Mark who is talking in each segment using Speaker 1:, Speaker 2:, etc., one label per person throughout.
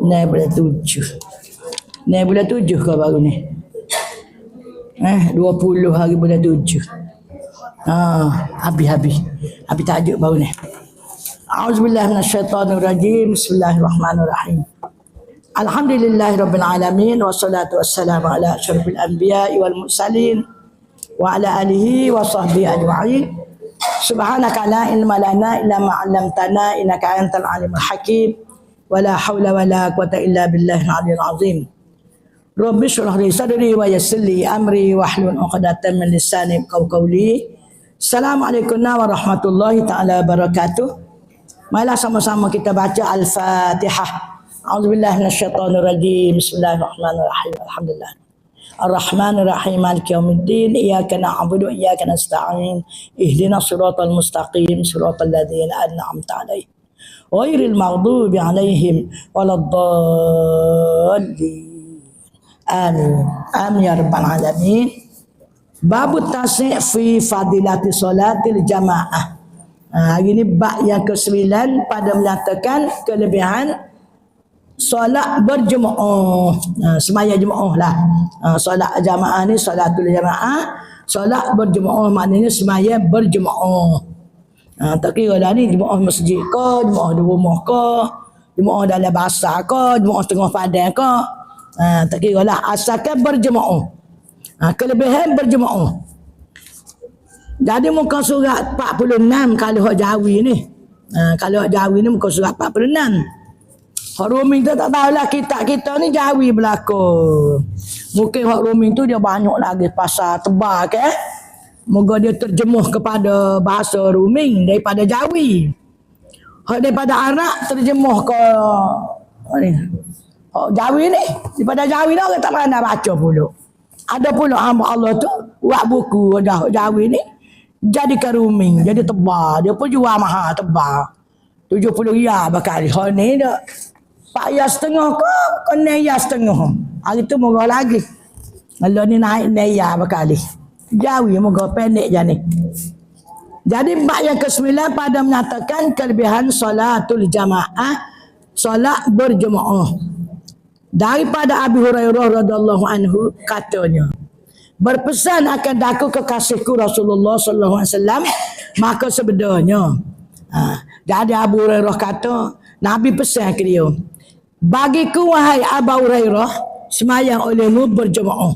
Speaker 1: Naik bulan 7. Naik bulan 7 ke baru ni? 20 hari bulan 7. Habis tajuk baru ni. A'udzubillahi minasyaitonirrajim. Bismillahirrahmanirrahim. Alhamdulillahirabbil alamin wassalatu wassalamu ala asyrafil anbiya'i wal mursalin wa ala alihi wa sahbihi ajma'in. Subhanaka la ilma lana illa ma 'allamtana innaka antal alimul hakim. Wala haula wala quwata illa billahil aliyyil azim. Rabbi shrah li sadri wa yassir li amri wahlul 'uqdatam min lisani yafqahu qawli. Assalamualaikum warahmatullahi taala wabarakatuh. Marilah sama-sama kita baca Al-Fatihah. A'udzubillahi minasyaitonir rajim. Bismillahirrahmanirrahim. Alhamdulillah. Ar-Rahmanir Rahim. Maliki yaumiddin. Iyyaka na'budu wa iyyaka nasta'in. Ihdinas siratal mustaqim. Siratal ladzina an'amta 'alaihim ghairil maghdubi 'alaihim waladdallin. Amin. Amin ya rabbal alamin. Bab tasyi' fi fadilati salatil jamaah. Hari ni bab yang ke-9 pada menyatakan kelebihan solat berjemaah. Semaya jemaah lah. Solat jamaah ni solatul jamaah. Solat berjemaah maknanya semaya berjemaah. Tak kira lah ni jemaah masjid ke, jemaah di rumah ke, jemaah dalam basar ke, jemaah tengah padang ke. Tak kira lah. Asalkan berjemaah. Kelebihan berjemaah. Jadi muka surat 46 kalau hak Jawi ni. Kalau hak Jawi ni muka surat 46. Hak Rumi tu tak tahulah kitab kita ni Jawi berlaku. Mungkin hak Rumi tu dia banyak lagi pasal tebal ke. Moga dia terjemuh kepada bahasa Rumi daripada Jawi. Hak daripada Arab terjemuh ke ni. Hak Jawi ni daripada Jawi dah orang tak pandai baca pula. Ada pula hamba Allah tu buat buku dah Jawi ni jadi karumi, jadi tebal. Dia pun jual mahal tebal. 70 riyal bakal. Hal ni dah 4 riyal setengah ke, kena riyal setengah. Hari tu murah lagi. Kalau ni naik 9 riyal bakal. Jawi murah pendek je ni. Jadi bab yang ke-9 pada menyatakan kelebihan solatul jamaah, solat berjemaah. Daripada Abu Hurairah radhiyallahu anhu katanya, berpesan akan daku kekasihku Rasulullah sallallahu alaihi wasallam, maka sebenarnya jadi Abu Hurairah kata Nabi pesan ke dia, bagiku wahai Abu Hurairah, semayang olehmu berjemaah.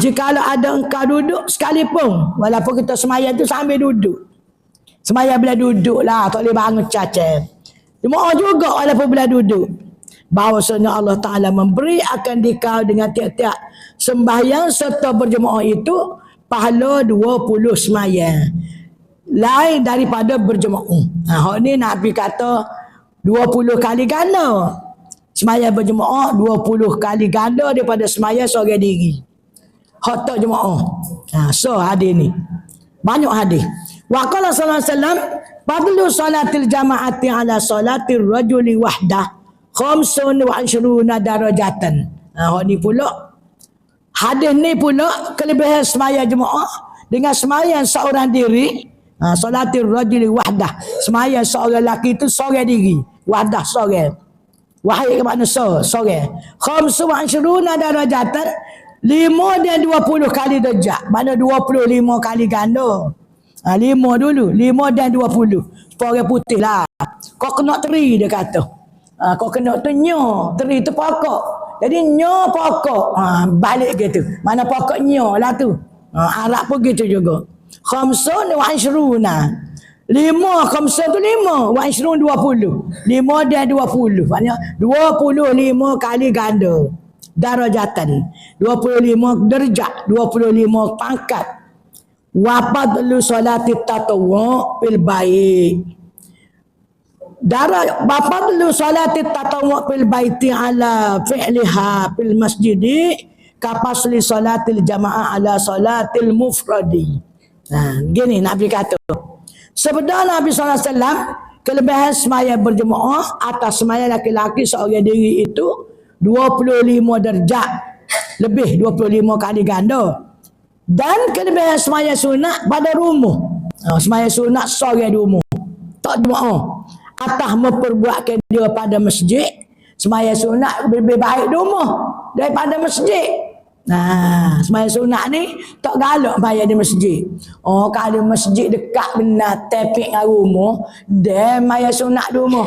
Speaker 1: Jikalau ada engkau duduk sekalipun, walaupun kita semayang tu sambil duduk, semayang bila duduk lah, tak boleh bangun cacat, jemaah juga walaupun bila duduk, bahawasanya Allah Ta'ala memberi akan dikau dengan tiap-tiap sembahyang serta berjemaah itu pahala 20 sembahyang lain daripada berjemaah. Hak ni Nabi kata 20 kali ganda. Sembahyang berjemaah 20 kali ganda daripada sembahyang seorang diri. Hak tak jemaah. So hadis ni banyak hadis. Wa qala sallallahu alaihi wasallam fadlu salatil jamaati ala salatir rajuli wahdah khamsun wa ashruna darajatan. Hak ni pula hadis ni pula kelebihan sembahyang jemaah dengan sembahyang seorang diri. Salatir rajuli wahdah, sembahyang seorang lelaki itu seorang diri, wahdah seorang. Wahai ke makna seorang. Khamsun wa ashruna darajatan, 5 dan 20 kali darjat. Mana 25 kali ganda. 5 dulu, 5 dan 20. Orang putih lah. Kau kena teri dia kata. Kau kena tu nyo, teri tu pokok. Jadi nyo pokok. Balik gitu. Mana pokok nyo lah tu. Arab pun gitu juga. Khamsun wa ashruna. 5 khamsun tu 5. Wa ashrun 20. 5 dan 20. Maknanya 25 kali ganda. Darajatan. 25 derajat. 25 pangkat. Wa fadlu salati tatawwu fil bait. Bapa dulu salat tatawwu fil baiti ala fi'liha fil masjidi kapasli salatil jamaah ala salatil mufradi. Gini Nabi kata. Sebenarnya Nabi SAW kelebihan semaya berjemaah atas semaya laki-laki seorang diri itu 25 darjat. Lebih 25 kali ganda. Dan kelebihan semaya sunat pada rumah. Semaya sunat seorang di rumah. Tak jemaah. Atas memperbuatkan dia pada masjid Semaya sunat lebih baik di rumah daripada masjid. Nah, semaya sunat ni tak galak bayar di masjid. Oh, kalau masjid dekat benar tepik dengan rumah, dia maya sunat di rumah.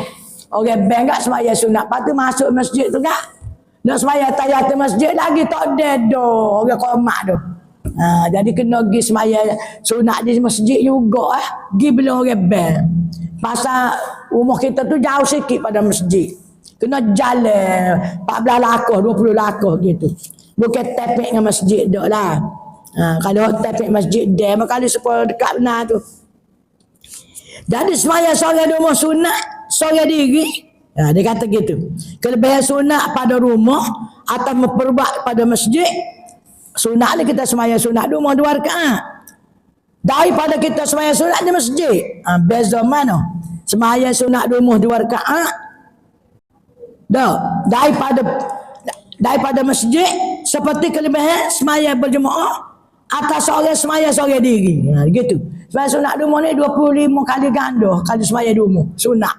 Speaker 1: Orang bank kat semaya sunat, lepas tu masuk masjid tu kak. Nak semaya tahiyatul masjid lagi tak ada dah orang qomat tu. Jadi kena pergi semaya sunat di masjid juga pergi belum orang bank. Pasal rumah kita tu jauh sikit pada masjid. Kena jalan 14 langkah, 20 langkah gitu. Bukan tepek dengan masjid dak lah. Kalau tepek masjid dia kalau sepuluh dekat benar tu. Jadi semaya sore di rumah sunat, sore diri. Dia kata gitu. Kelebihan sunat pada rumah atau memperbuat pada masjid. Sunat ni kita semaya sunat di rumah 2 rakaat. Daripada kita semaya sunat di masjid. Beza mana? Semaya sunat di rumah 2 rakaat. Daripada masjid seperti kelebihan semaya berjemaah atas sore semaya sore diri. Gitu. Semaya sunat di rumah ni 25 kali ganda kali semaya di rumah sunat.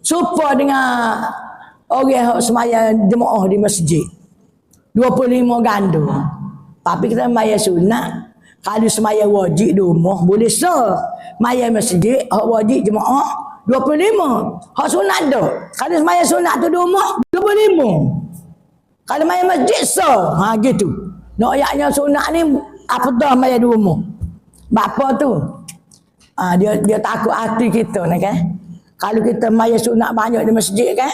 Speaker 1: Supaya dengan orang semaya jemaah di masjid 25 ganda. Tapi kita semaya sunat kalau semaya wajib di rumah boleh semaya masjid hak wajib jemaah 25. Hak sunat dah. Kalau semaya sunat tu di rumah 25. Kalau maya masjid gitu. Nak ayatnya sunat ni apa dah maya di rumah. Bapa tu. Dia takut hati kita ni kan. Kalau kita maya sunat banyak di masjid kan.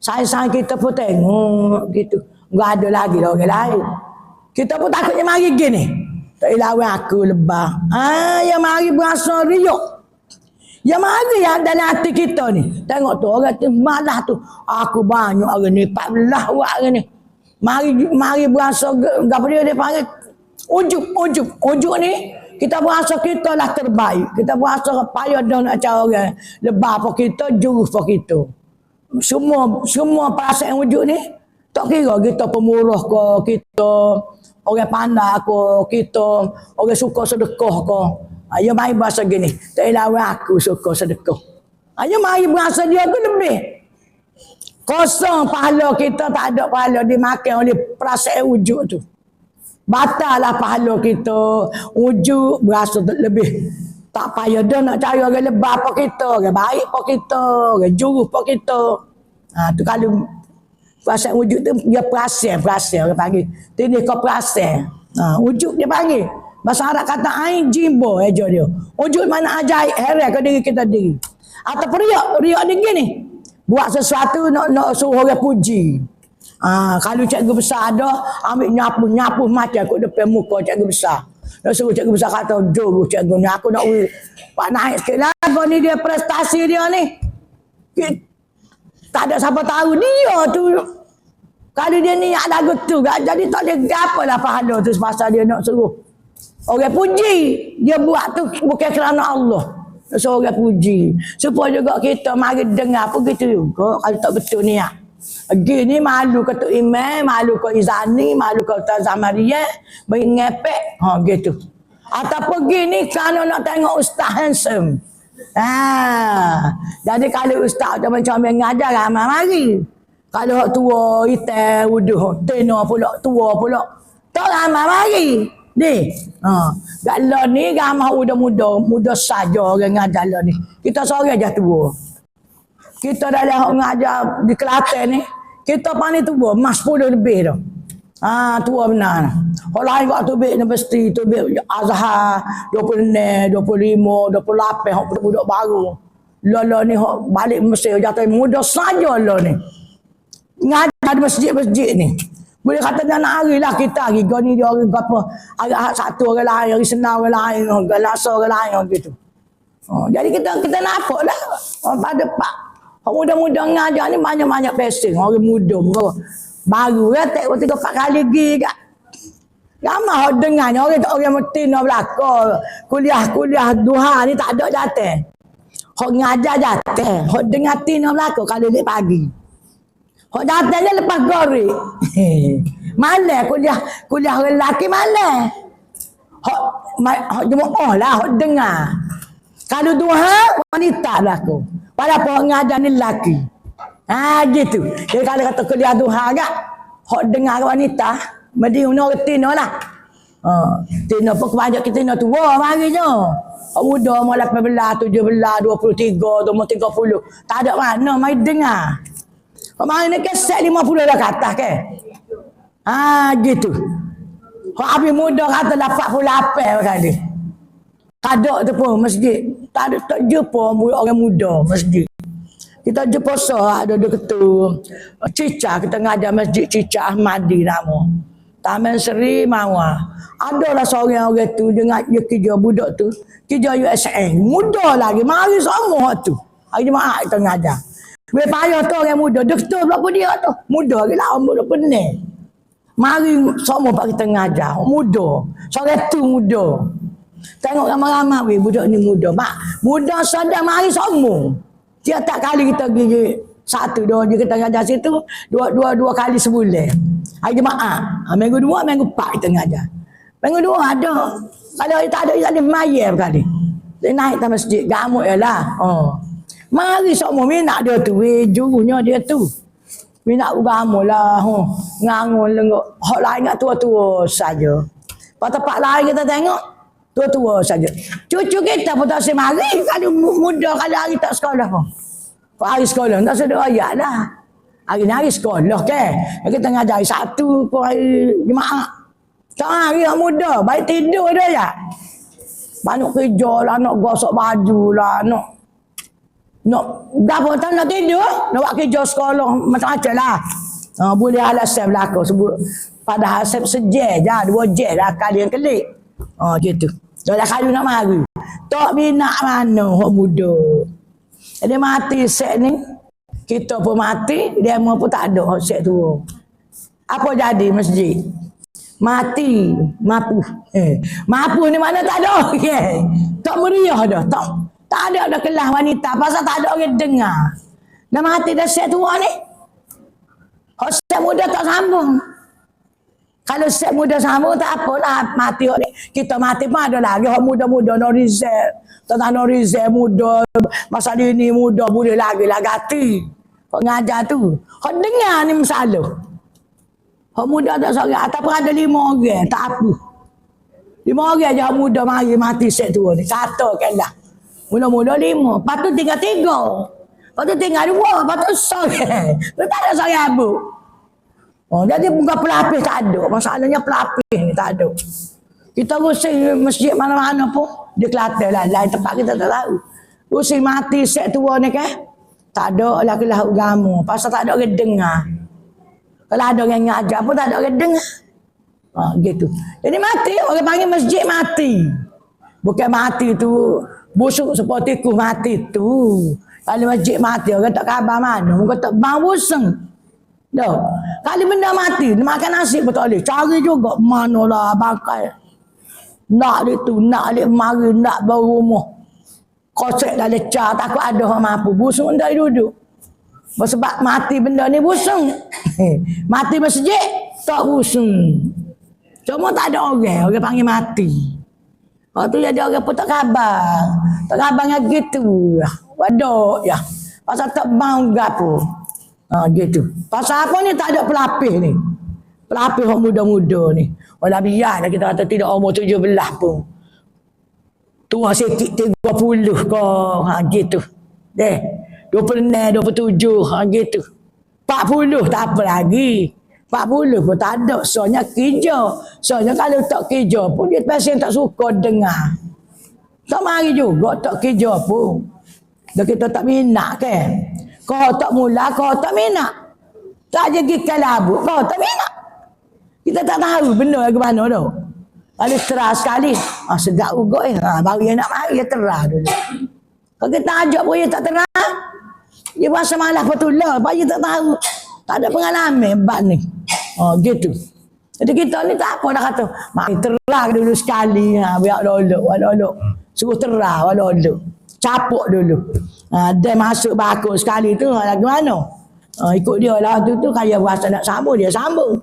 Speaker 1: Sayang kita pun tengok gitu. Enggak ada lagi dah orang lain. Kita pun takutnya mari gini. Tak lawan aku lebah. Yang mari berasa riuk. Yang mari yang dalam hati kita ni. Tengok tu orang tu malah tu. Aku banyak orang ni 14 orang ni. Mari berasa apa dia panggil ujuk ni kita berasa kita lah terbaik. Kita berasa payah dah nak cari orang lebah apa kita, jurus apa kita. Semua perasaan ujuk ni tak kira kita pemurah ke, kita orang pandai ke, kita orang suka sedekah ke. Ayo mari berasa gini. Tak lawan aku suka sedekah. Ayo mari berasa dia tu lebih. Kosong pahala kita, tak ada pahala dimakan oleh perasaan wujud tu. Batal lah pahala kita. Wujud berasa lebih. Tak payah dah nak cari orang lebah apa kita, orang baik apa kita, orang jurus apa kita. Tu kalau perasaan wujud tu dia perasaan orang panggil. Ini kau perasaan. Wujud dia panggil. Bahasa Arab kata ain jimbo aja dia. Wujud mana ajaib heran ke diri kita diri. Atau riak ni gini. Buat sesuatu nak suruh orang puji. Kalau cikgu besar ada, ambil nyapu macam kat depan muka cikgu besar. Nak suruh cikgu besar kata, jom cikgu ni aku nak pak naik sikit lah. Ni dia prestasi dia ni. Tak ada siapa tahu dia tu. Kalau dia niat lagu tu, jadi tak ada apalah pahala tu pasal dia nak suruh orang puji. Dia buat tu bukan kerana Allah. Seorang puji. Supaya juga kita mari dengar apa gitu juga. Kalau tak betul ni ya. Gini malu ke Tok Imam, malu ke Izani, malu ke Ustazah Maria. Bagi ngepek. Gitu. Ataupun gini kerana nak tengok Ustaz handsome. Jadi kalau Ustaz macam mengajar ramai mari. Kalau tua, hitam, wuduh, tena pula, tua pula. Tak ramai mari. Ni, galau ni ramah muda saja orang ngajar ni. Kita sore aja tua. Kita dah ngajar di Kelantan ni, kita pani tua, mas 10 lebih dah. Tua benar. Orang lain waktu tubik universiti, tubik Azhar, 26, 25, 28, hok budak baru. Lala ni hok balik Mesir jatuh muda saja lah ni. Ngajar di masjid-masjid ni. Boleh kata dia nak hari lah kita hari. Kau ni dia orang apa. Hari satu orang lain. Hari senang orang lain. Hari lasa orang lain. Gitu. Jadi kita nampak lah. Pada pak. Muda-muda ngajar ni banyak-banyak pesing. Orang muda. Baru kan. Tengok 3-4 kali pergi kat. Ramai orang dengar ni. Orang mesti nak belakang. Kuliah duha ni tak ada jatuh. Orang ngajar jatuh. Orang dengar tina belakang kalau dia pagi. Hok datang je lepas gorek. Mana kuliah orang lelaki mana? Hok jemaah lah, hok dengar. Kalau duha wanita lah aku. Pada pohon ngajar ni lelaki. Gitu. Jadi kalau kata kuliah duha agak hok dengar wanita, mesti ono retina lah. Tina pun kebanyak kita tina tua marinya. Muda umur 18, 17, 23, umur 30. Tak ada mana mai dengar. Kemarin ni keset 50 dah ke atas ke? Gitu. Kau habis muda kata 48 kali. Tak ada tu pun masjid. Tak ada, tak jumpa orang muda masjid. Kita jumpa ada ketua Cicah, kita ngajar masjid Cicah Ahmadi nama. Taman Seri Mawar. Adalah seorang orang tu dia kerja budak tu, kerja USN. Muda lagi, mari semua tu. Hari Jumaat kita ngajar. Bila payah tu orang muda, dia ketua pula dia tu. Muda lagi lah, muda pening. Mari semua pak kita ngajar, muda. Seorang tu muda. Tengok ramai-ramai budak ni muda. Mak, muda sadar mari semua. Tiap-tiap kali kita pergi 1, 2 je kita ngajar situ, dua kali sebulan. Hari Jumaat, minggu 2, minggu 4 kita ngajar. Minggu 2 ada. Kalau tak ada, tak ada mayar berkali. Dia naik ke masjid, gamuk je lah. Mari semua minat dia tu, jurunya dia tu. Minat agama lah. Ngangun lenggok. Hak lain kat tua-tua saja. Pada tempat lain kita tengok, tua-tua saja. Cucu kita pun tak semari. Kalau muda, kalau hari tak sekolah pun. Hari sekolah, tak sedar ayat lah. Hari ni hari sekolah ke. Kita ngajari 1 pun hari Jumaat. Tak hari yang muda, baik tidur dia je. Banyak kerja lah, nak gosok baju lah, nak apa tak nak tidur, nak buat kerja sekolah macam-macam lah. Boleh alasan belakang sebut. Padahal sejam je, 2 jam dah kali yang kelik. Gitu. Dah kali nak mari. Tak minat mana orang muda. Dia mati set ni. Kita pun mati, dia pun tak ada set tu. Apa jadi masjid? Mati, mapu. Mapu ni mana tak ada. Tak meriah dah. Tak ada dah kelas wanita. Pasal tak ada orang dengar. Dah mati dah set tua ni. Kalau set muda tak sambung. Kalau set muda sambung tak apalah. Mati ni. Kita mati pun ada lagi. Orang muda-muda no result. Tentang no result muda. Masa ni muda boleh lagi lah gati. Kau ngajar tu. Kau dengar ni masalah. Orang muda tak seorang. Ataupun ada 5 orang. Tak apa. 5 orang je orang muda mati set tua ni. Katakanlah. Mula-mula 5. Lepas tu tinggal 3. Lepas tu tinggal 2. Lepas tu seorang. Lepas tak ada seorang abu. Jadi bukan pelapis tak ada. Masalahnya pelapis ni tak ada. Kita rusing masjid mana-mana pun. Di Kelantan lah. Lain tempat kita tak tahu. Rusing mati set tua ni kan. Tak ada lah kelas agama. Pasal tak ada orang dengar. Kalau ada orang ngajar pun tak ada orang dengar. Gitu. Jadi mati. Orang panggil masjid mati. Bukan mati tu busuk seperti ku mati tu. Kalau masjid mati, orang tak khabar mana. Orang tak bang buseng. Dah. Kalau benda mati, makan nasi pun tak boleh. Cari juga manalah bangkai. Nak dia tu, nak dia mari, nak baru rumah. Kosek dah lecah, takut ada orang mampu. Busung dah duduk. Sebab mati benda ni busung. Mati masjid, tak busung. Cuma tak ada orang panggil mati. Lepas tu jadi orang pun tak khabar. Tak khabar dengan gitu. Waduh ya. Pasal tak bang gapo. Gitu. Pasal apa ni tak ada pelapis ni. Pelapis orang muda-muda ni. Walau biarlah kita kata tidak umur 17 pun. Tua sikit 30 ke. Gitu. 26, 27. Gitu. 40 tak apa lagi. 40 pun tak ada. Soalnya kerja. Soalnya kalau tak kerja pun dia pasien tak suka dengar. Tak mari juga tak kerja pun. Dan kita tak minat kan. Kau tak mula, kau tak minat. Tak jadi kalabu, kau tak minat. Kita tak tahu benda ke mana tu. Kalau terah sekali. Sedap juga baru dia nak mari, dia terah dulu. Kalau kita ajak pun dia tak terah. Dia rasa malah betul-betul. Sebab dia tak tahu. Tak ada pengalaman bab ni. Gitu. Jadi kita ni tak apa dah kata. Mari terah dulu sekali. Biar lolok. Suruh terah, lolok. Capuk dulu. Dia masuk bakul sekali tu. Lagi mana? Ikut dia lah tu kaya berasa nak sambung. Dia sambung.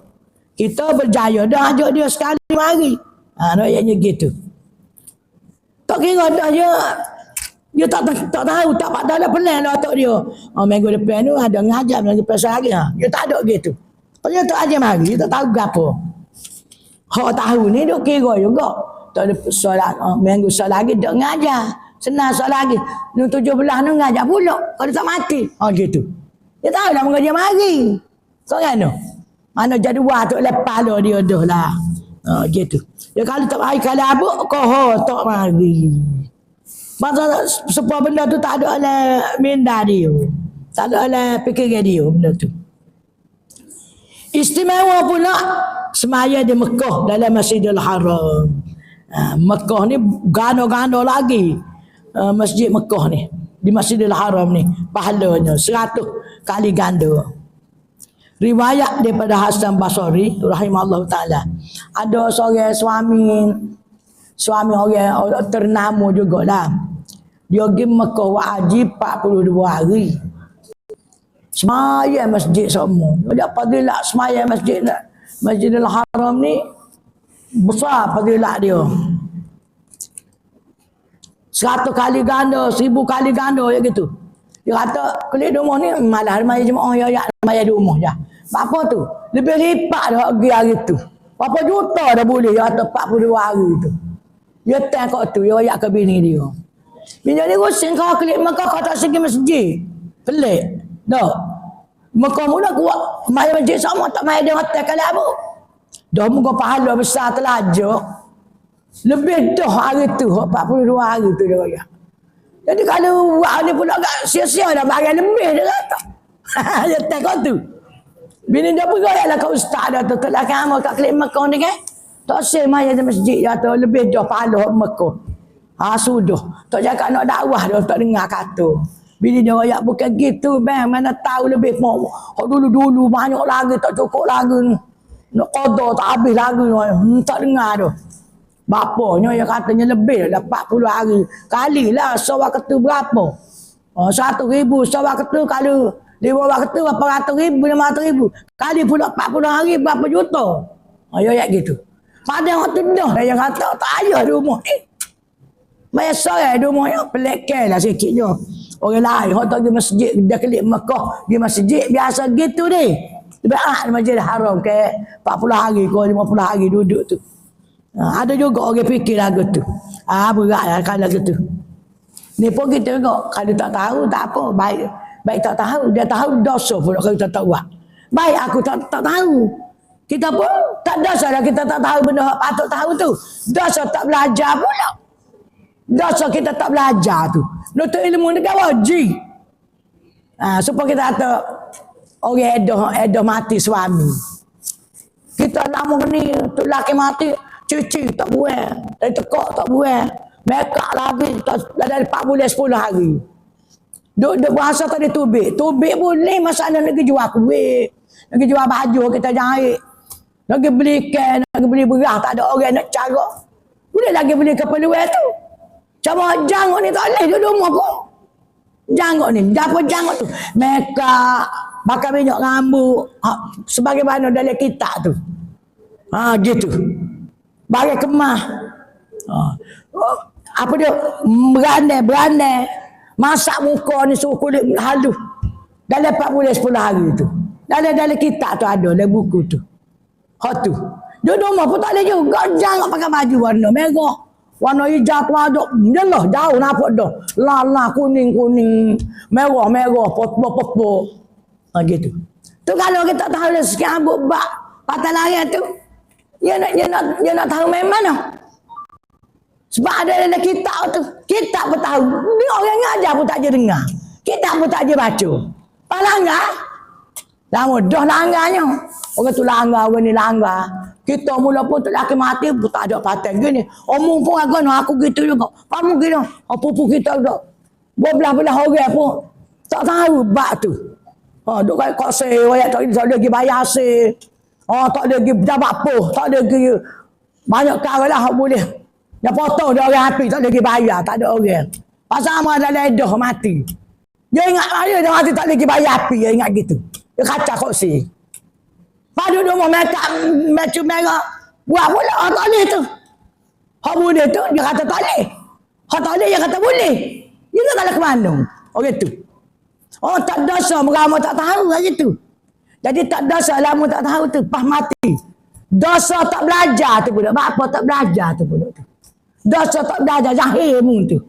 Speaker 1: Kita berjaya. Dah ajak dia sekali mari. Nak gitu. Tak kira dah je. Dia tak tahu, tak ada plan lah otak dia. Minggu depan tu ada ngajar minggu depan sehari. Dia tak ada gitu. Dia tak ajar mari, dia tak tahu apa. Hak tahu ni duk kira juga. Tak ada solat minggu solat lagi duk ngajar. Senang solat lagi. Ni 17 ni ngajar pula. Kalau tak mati. Gitu. Dia tahu dah mengajar mari. Kau kan tu? Mana jadual tu lepas lah dia dah lah. Gitu. Dia kalau tak mari kalau abuk kau tak mari. Masa semua benda tu tak ada oleh minda dia. Tak ada oleh fikiran dia benda tu. Istimewa pula semaya di Mekah dalam Masjidil Haram. Mekah ni gano-gano lagi. Masjid Mekah ni. Di Masjidil Haram ni. Pahalanya 100 kali ganda. Riwayat daripada Hasan Basri rahimahullah ta'ala. Ada seorang suami orang ternama jugalah. Dia pergi Mekah wajib 42 hari. Semayang masjid semua. Dia fadilat semayang Masjidil Haram ni besar fadilat dia. 100 kali ganda, 1000 kali ganda ya gitu. Dia kata kulit rumah ni malah maya jemaah ya maya di rumah je. Apa tu? Lebih lipat dah pergi hari tu. Berapa juta dah boleh ya kata 42 hari tu. Dia tengok tu, dia royak ke bini dia. Bini dia rusing kau klik Mekah kau tak segi masjid. Pelik. Dah. Mekah mula kuat. Maya masjid sama tak maya dia hotel kali apa. Dah muka pahala besar telajak. Lebih dah hari tu, 42 hari tu dia royak. Jadi kalau buat ni pula agak sia-sia dah bagian lebih dia kata. Dia tengok tu. Bini dia pergi lah ke ustaz dah tu. Tak kamu kat klik Mekah ni kan. Tak say maya di masjid dia tu. Lebih dah pahala Mekah. Sudah. Tak cakap nak dakwah dia tak dengar kata. Bini dia royak bukan gitu bang. Mana tahu lebih mau. Dulu-dulu banyak lagi tak cukup lagi. Nak qada tak habis lagi. Tak dengar dah. Bapaknya yang katanya lebih dah 40 hari. Kalilah sewa ketu berapa? 1,000 sewa ketu kalau 5 ketu 800,000, 500,000. Kali pula 40 hari berapa juta? Ya gitu. Pada waktu dah yang kata tak payah di rumah. Biasa di rumah yang pelekeh lah sikit je. Orang lain orang tak pergi masjid dia klik Mekah, pergi masjid biasa gitu deh. Lebih Masjidil Haram ke 40 hari ke 50 hari duduk tu. Ada juga orang fikir lagu tu. Berat lah kalau lagu tu. Ni pun kita juga. Kalau tak tahu tak apa. Baik tak tahu. Dia tahu dosa pula kalau kita tak buat. Baik aku tak tahu. Kita pun tak dosa dah kita tak tahu benda patut tahu tu. Dosa tak belajar pula. Dosa kita tak belajar tu. Nuntut ilmu ni kan wajib. Supaya kita kata orang edah mati suami. Kita lama ni tu laki mati. Cuci tak buat. Dari tekak tak buat. Mekak lagi. Dari 4 bulan 10 hari. Duk bahasa tadi tubik. Tubik boleh masalah nak jual kuih. Nak jual baju kita jahit. Nak beli ikan. Nak beli beras. Tak ada orang nak cara. Boleh lagi beli keperluan tu. Cuma janggut ni tak boleh. Duduk rumah pun. Janggut ni. Apa janggut tu? Mekak. Bakar minyak rambut. Sebagaimana dalam kitab tu. Gitu. Bagi kemah. Apa dia? Berandai. Masak muka ni suruh kulit halus. Dalam 4 bulan 10 hari tu. Dalam kitab tu ada. Dalam buku tu. Hak tu. Dia rumah pun tak boleh juga. Jangan pakai baju warna merah. Warna hijau tu ada. Jelah jauh nampak dah. Lala kuning. Merah. Pop. Gitu. Tu kalau kita tahu sekian ambut bak. Patah larian tu. Dia nak tahu main mana. Sebab ada dalam kitab tu. Kitab pun tahu. Dia orang ngajar pun tak je dengar. Kitab pun tak je baca. Pak langgar. Lama dah langgarnya. Orang tu langgar, orang ni langgar. Kita mula pun tu laki mati pun tak ada paten gini. Omong pun aku gitu juga. Kamu gitu. Pupu kita juga. Belah-belah orang pun tak tahu bak tu. Duk kat koseh. Orang tak ada lagi bayar sih. Tak ada lagi jabat poh. Tak ada lagi banyak kara lah boleh. Dia potong dia orang api. Tak ada lagi bayar. Tak ada orang. Pasal sama ada ledah mati. Dia ingat dia mati tak ada lagi bayar api. Dia ingat gitu. Dia kacau koksi. Pada rumah macam merah. Buat pula. Tak boleh tu. Hak boleh tu dia kata tak boleh. Hak tak boleh dia kata boleh. Dia tak tahu ke mana. Orang tu. Oh tak dosa merama tak tahu lagi tu. Jadi tak dosa lama tak tahu tu. Pas mati. Dosa tak belajar tu pula. Apa tak belajar tu pula tu. Dosa tak belajar jahil mu tu.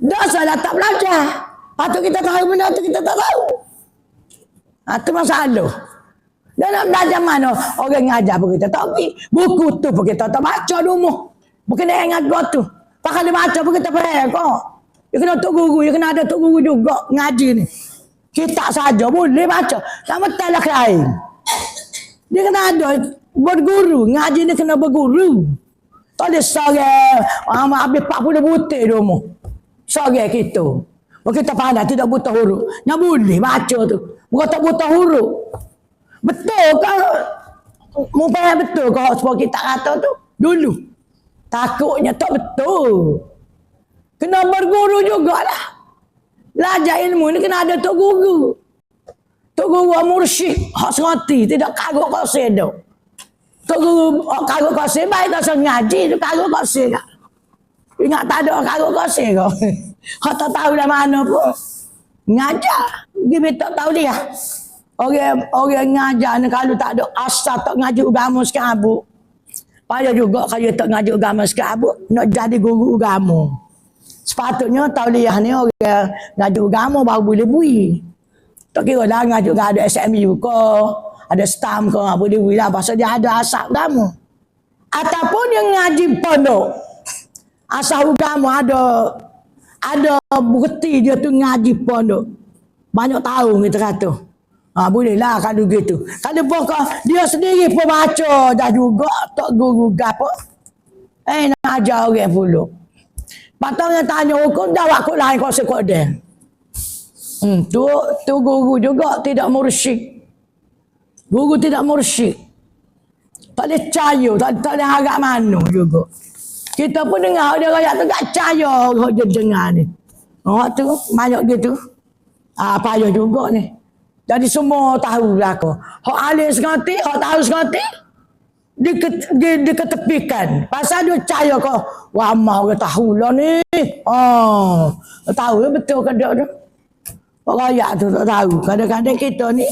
Speaker 1: Dosa dah tak belajar. Patut kita tahu benda tu kita tak tahu. Itu masalah. Dan nak belajar mana? Orang ngajar pun kita tak pergi. Buku tu pun kita tak baca di rumah. Bukan dia yang ngajar tu. Pakai dia baca pun kita pergi kok. Dia kena tok guru. Dia kena ada tok guru juga ngaji ni. Kita saja boleh baca. Tak betul lah lain. Dia kena ada berguru. Ngaji ni kena berguru. Tak ada seorang habis 40 butir di rumah. Seorang kita. Kita pandai tidak buta huruf. Yang boleh baca tu. Bukan tak buta huruf. Betul ke? Mungkin betul ke sebab kita kata tu? Dulu. Takutnya tak betul. Kena berguru jugalah. Belajar ilmu ni kena ada tok guru. Tok guru mursyid. Hak serati. Tidak karut kasih tu. Tok guru karut kasih. Baik tak ngaji tu karut kasih tak? Ingat tak ada karut kasih kau. Hak tak tahu dah mana pun. Ngajar. Dia tak tahu dia. Orang ngajar ni kalau tak ada asal tak ngaji agama sekabut. Payah juga kalau tak ngaji agama sekabut. Nak jadi guru agama. Sepatutnya tauliah ni orang ngaji agama baru boleh bui. Tak kira lah ngaji ada SMU ke. Ada STAM ke. Boleh bui lah. Pasal dia ada asal agama. Ataupun yang ngaji pondok. Asal agama ada bukti dia tu ngaji pondok. Banyak tahun kita kata. Boleh lah kalau gitu. Kalau pokok dia sendiri pun baca dah juga tak guru gapo. Nak ajar orang pula. Patutnya tanya hukum jawab kok lain kok sekok dia. Tu guru juga tidak mursyid. Guru tidak mursyid. Tak boleh percaya, tak boleh harap mana juga. Kita pun dengar dia rakyat tu tak percaya dia dengar ni. Tu banyak gitu. Payah juga ni. Jadi semua tahu lah kau. Hak alim sekati, hak tahu sekati, diketepikan. Pasal dia percaya kau. Wah, mau dia tahu lah ni. Tahu betul ke dia tu. Hak rakyat tu tak tahu. Kadang-kadang kita ni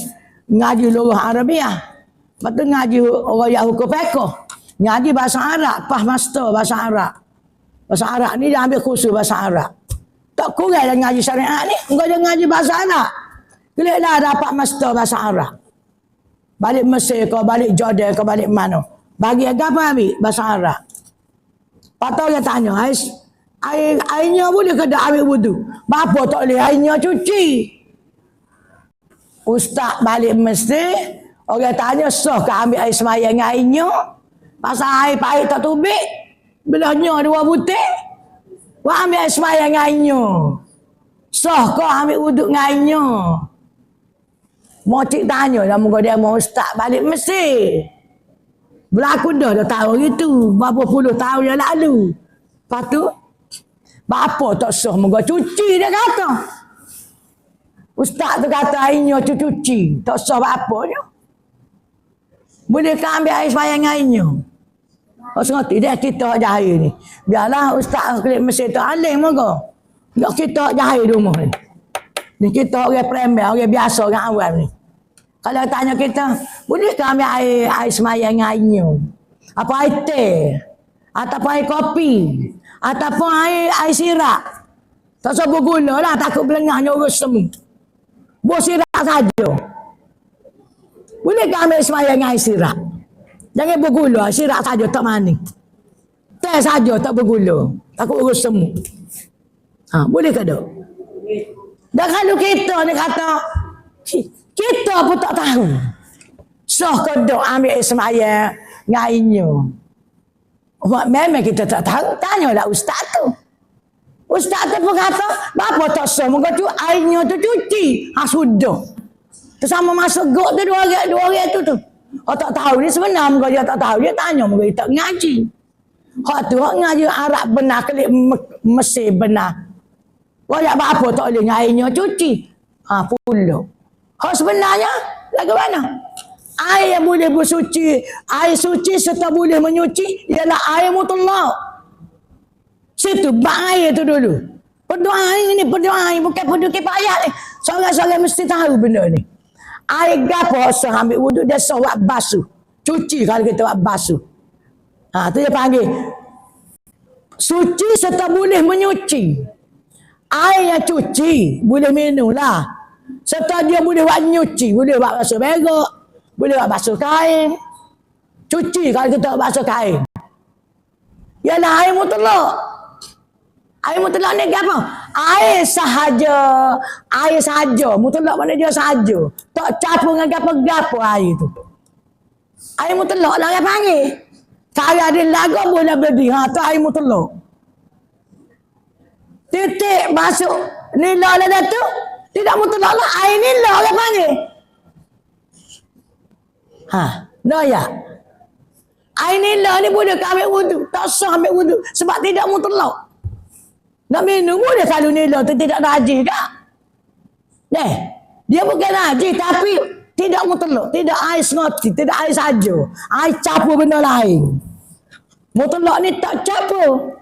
Speaker 1: ngaji lughah Arabiah. Lepas tu ngaji rakyat hukum fiqh. Ngaji bahasa Arab, pas master bahasa Arab. Bahasa Arab ni dia ambil khusus bahasa Arab. Tak kurang dah ngaji syariat ni, engkau dia ngaji bahasa Arab. Keliklah dapat master bahasa Arab. Balik Mesir ke, balik Jordan ke, balik mana. Bagi agama ambil bahasa Arab. Patut dia tanya, airnya boleh ke tak ambil wudu? Bapa tak boleh, airnya cuci. Ustaz balik Mesir, orang tanya, sah ke ambil air semayang dengan airnya? Pasal air pahit tak tubik. Belahnya 2 butir. Wah ambil air semayang dengan airnya. Sah kau ambil wuduk dengan airnya. Mau cik tanya dah muka dia mau ustaz balik Mesir. Berlaku dah tahu gitu. Berapa puluh tahun yang lalu. Lepas tu, bapa tak sah muka cuci dia kata. Ustaz tu kata airnya cuci. Tak sah bapanya. Bolehkah ambil air semayang dengan airnya? Oh sengerti dia kita jahil ni. Biarlah ustaz kelik Mesir tu alim muka. Tak kita jahil di rumah ni. Ni kita orang prember, orang biasa, orang awam ni. Kalau tanya kita, bolehkah ambil air semayang dengan airnya? Apa air teh? Ataupun air kopi? Ataupun air sirap? Tak usah bergula lah, takut belengahnya urus semua. Buat sirap saja. Bolehkah ambil semayang dengan air sirap? Jangan bergula, sirap saja tak mani. Teh saja tak bergula. Takut urus semua. Bolehkah tak? Dan kalau kita ni kata, kita pun tak tahu. Sah kedok ambil semayang dengan airnya. Memang kita tak tahu. Tanyalah ustaz tu. Ustaz tu pun kata, bapa tak sah. Muka tu airnya tu cuci. Sudah. Tu sama masuk gok tu dua orang tu. Tak tahu ni sebenar. Muka dia tak tahu. Dia tanya muka dia tak ngaji. Hak tu ngaji Arab benar. Kelik Mesir benar. Wayak bapa tak boleh dengan airnya cuci. Puluh. Hak sebenarnya lagu mana? Air yang boleh bersuci, air suci serta boleh menyuci ialah air mutlak. Situ bak air tu dulu. Berdoa ini bukan perdu kifayah ni. Seorang-seorang mesti tahu benda ni. Air gapo sah ambil wuduk dia sah buat basuh. Cuci kalau kita buat basuh. Tu dia panggil suci serta boleh menyuci. Air yang cuci boleh minum lah. Serta dia boleh buat nyuci, boleh buat basuh berak, boleh buat basuh kain. Cuci kalau kita basuh kain. Ialah air mutlak. Air mutlak ni apa? Air sahaja. Air sahaja. Mutlak mana dia sahaja. Tak campur dengan gapo-gapo air tu. Air mutlak lah orang panggil. Kalau ada lagu boleh berdiri. Tu air mutlak. Titik masuk nila lah dah tu. Tidak mutlak lah. Air nila orang panggil. No ya. Air nila ni boleh ambil wuduk. Tak sah ambil wuduk. Sebab tidak mutlak. Nak minum boleh kalau nila tu tidak najis tak? Dia bukan najis tapi tidak mutlak. Tidak air sengaja. Tidak air saja. Air campur benda lain. Mutlak ni tak campur.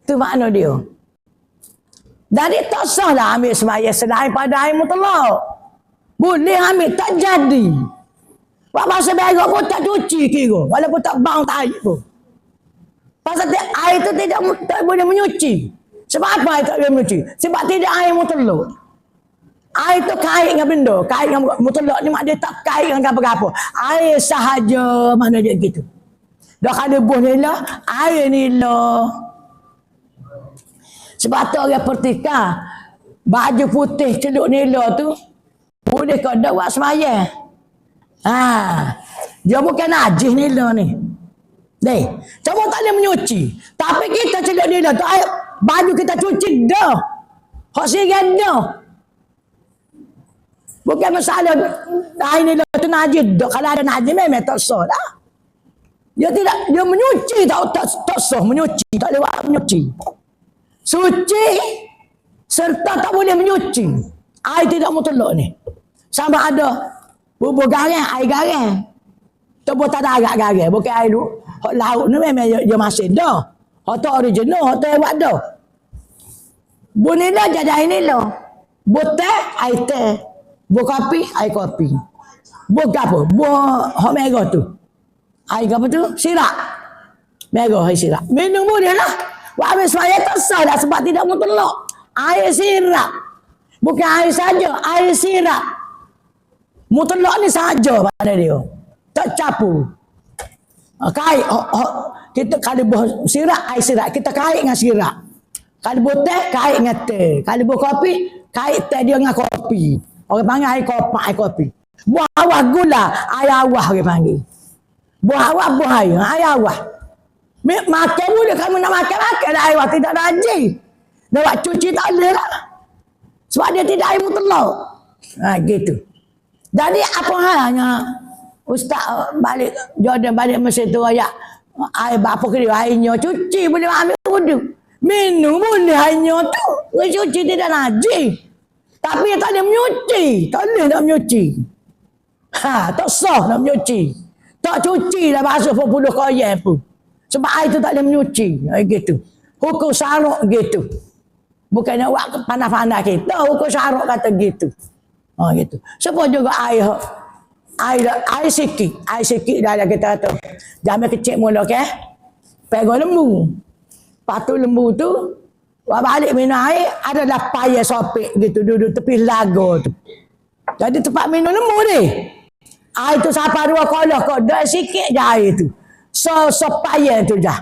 Speaker 1: Tu makna dia. Jadi tak sah lah ambil semaya selain pada air mutlak. Boleh ambil, tak jadi. Buat masa berak pun tak cuci kira. Walaupun tak bang tak air pun. Pasal air tu tak boleh menyuci. Sebab apa air tak boleh menyuci? Sebab tidak air mutlak. Air tu kait dengan benda. Kait dengan mutlak ni mak dia tak kait dengan apa-apa. Air sahaja mana dia gitu. Dah ada buah nila, air nila. Sebab tu orang pertikah baju putih celuk nila tu boleh kau dak buat sembahyang. Dia bukan najis nila ni. Cuma tak boleh menyuci. Tapi kita celuk nila tu air baju kita cuci dah. Hak sirat dah. Bukan masalah air nila tu najis dah. Kalau ada najis memang tak sah dah. Dia menyuci tak sah menyuci, tak lewat menyuci. Suci serta tak boleh menyuci. Air tidak mutlak ni. Sama ada bubur garam, air garam. Tu pun tak ada agak garam. Bukan air laut ni memang dia masih dah. Hak tu original, hak tu buat dah. Bunila jadi air nila. Teh, air teh. Kopi, air kopi. Apa? Hak merah tu. Air apa tu? Sirap. Merah air sirap. Minum boleh lah. Buat habis saya tak sah dah sebab tidak mutlak. Air sirap. Bukan air saja, air sirap. Mutlak ni saja pada dia. Tak campur. Kait. Kita kalau buah sirap, air sirap. Kita kait dengan sirap. Kalau buah teh, kait dengan teh. Kalau buah kopi, kait teh dia dengan kopi. Orang panggil air kopi. Buah awah gula, air awah orang panggil. Buah awah, buah air awah. Makan boleh, kamu nak makan lah air awah, tidak najis. Nak buat cuci tak boleh lah. Sebab dia tidak air mutlak. Gitu. Jadi apa halnya Ustaz balik Jordan balik Mesir tu ayak air apa ke dia airnya cuci boleh ambil wuduk. Minum boleh airnya tu. Cuci tidak najis. Tapi tak boleh menyuci. Tak boleh nak menyuci. Tak sah nak menyuci. Tak cuci lah basuh puluh koyak pun. Sebab air tu tak boleh menyuci. Gitu. Hukum syarak gitu. Bukan nak buat panas-panas kita. Hukum syarak kata gitu. Gitu. Sebab juga air sikit. Air sikit dah kita kata. Jamil kecil mula ke. Pegang lembu. Lepas tu lembu tu. Buat balik minum air. Adalah payah sopik gitu. Duduk tepi lagu tu. Jadi tempat minum lembu ni. Air tu sampai 2 kolah kau. Dah sikit je air tu. Payah tu je.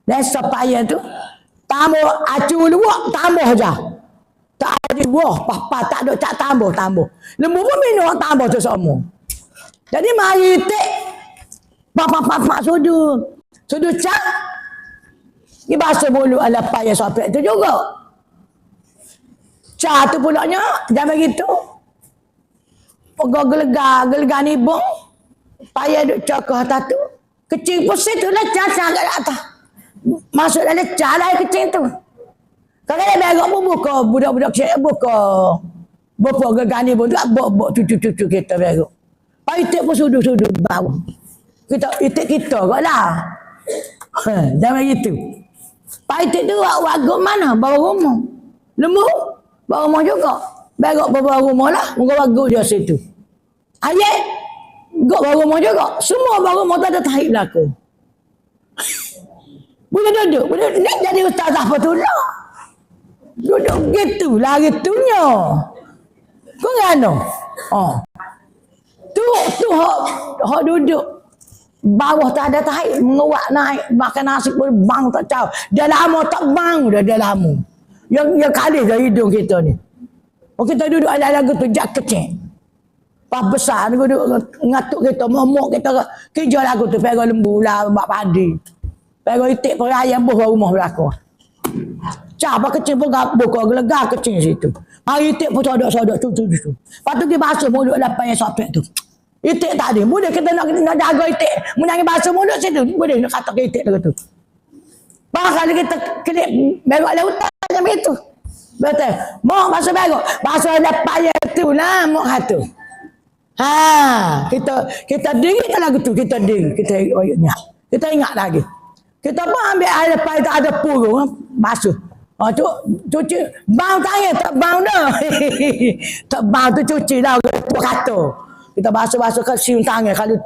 Speaker 1: Dan payah tu. Tambah acu luak. Tambah je. Tak ada buah. Papa tak ada tak tambah. Lembu pun minum tambah tu semua. Jadi mari tik. Papa sudut. Sudut cak. Dia basuh bulu ala payah sopik tu juga. Cak tu pulaknya. Jangan begitu. Gelegar ni bong. Payah duk cak ke atas tu. Kecil pun situ lah cak sangat kat atas. Masuk dalam cak lah kecil tu. Kalau dia berak pun buka. Budak-budak kecil buka. Buka gelegar ni pun. Buka cucu-cucu kita berak. Itik pun sudut-sudut bawah. Itik kita kot lah. Jangan gitu. Paitik tu wagut mana? Bawa rumah. Lembu? Bawa rumah juga. Berok bawa rumah lah. Muka wagut dia situ. Ayat? Gok bawa rumah juga. Semua bawa rumah tak ada tahib berlaku. Boleh duduk. Boleh ni jadi ustaz apa tu lah. Duduk gitu lah gitunya. Kau kan? Tu hak duduk bawah tak ada tahib, menguat naik makan nasi pun bang tak tahu. Dah lama tak bang dah lama. Yang kali dah hidung kita ni. Kita duduk ada lagu tu jak kecil. Pas besar ni duduk ngatuk kita, momok kita kerja lagu tu pergi lembu lah bak padi. Pergi itik pergi ayam buah rumah belakang. Apa kecil pun buka gelegah kecil situ. Hari itik pun sodok-sodok tu. Lepas tu dia basuh mulut lapan yang sopek tu. Itik tak ada. Boleh kita nak jaga itik. Menyanyi basuh mulut situ. Boleh nak kata ke itik tu. Bahkan kita kelip berok lautan macam itu. Betul. Mak basuh berok. Basuh lapan yang tu lah mak kata. Kita diri kan lagu tu. Kita diri. Kita ingat lagi. Kita pun ambil air lepas tak ada purung. Basuh. Cuci. Bau tangan tak bau dah. Tak bau tu cuci dah. Kata. Kita basuh-basuh ke siung tangan. Kalau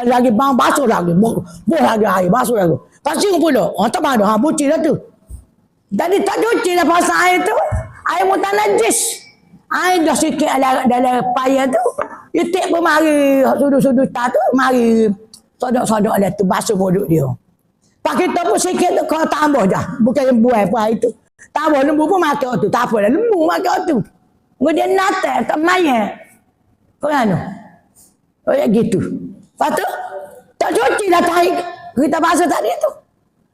Speaker 1: lagi bau basuh lagi. Buh lagi air. Basuh lagi. Pas siung pula. Tak bau dah. Buci dah tu. Jadi tak cuci dah pasal air tu. Air mutan najis. Air dah sikit dalam payah tu. Itik pun mari. Sudut-sudut tak tu. Mari. Sodok-sodok lah tu. Basuh mulut dia. Pak kita pun sikit tu kau tambah dah. Bukan yang buai pun air tu. Tambah lembu pun makan tu. Tak apa dah. Lembu makan tu. Kemudian natal tak main. Kau kan? Oh ya gitu. Lepas tu tak cuci dah tahi. Kita basuh tadi tu.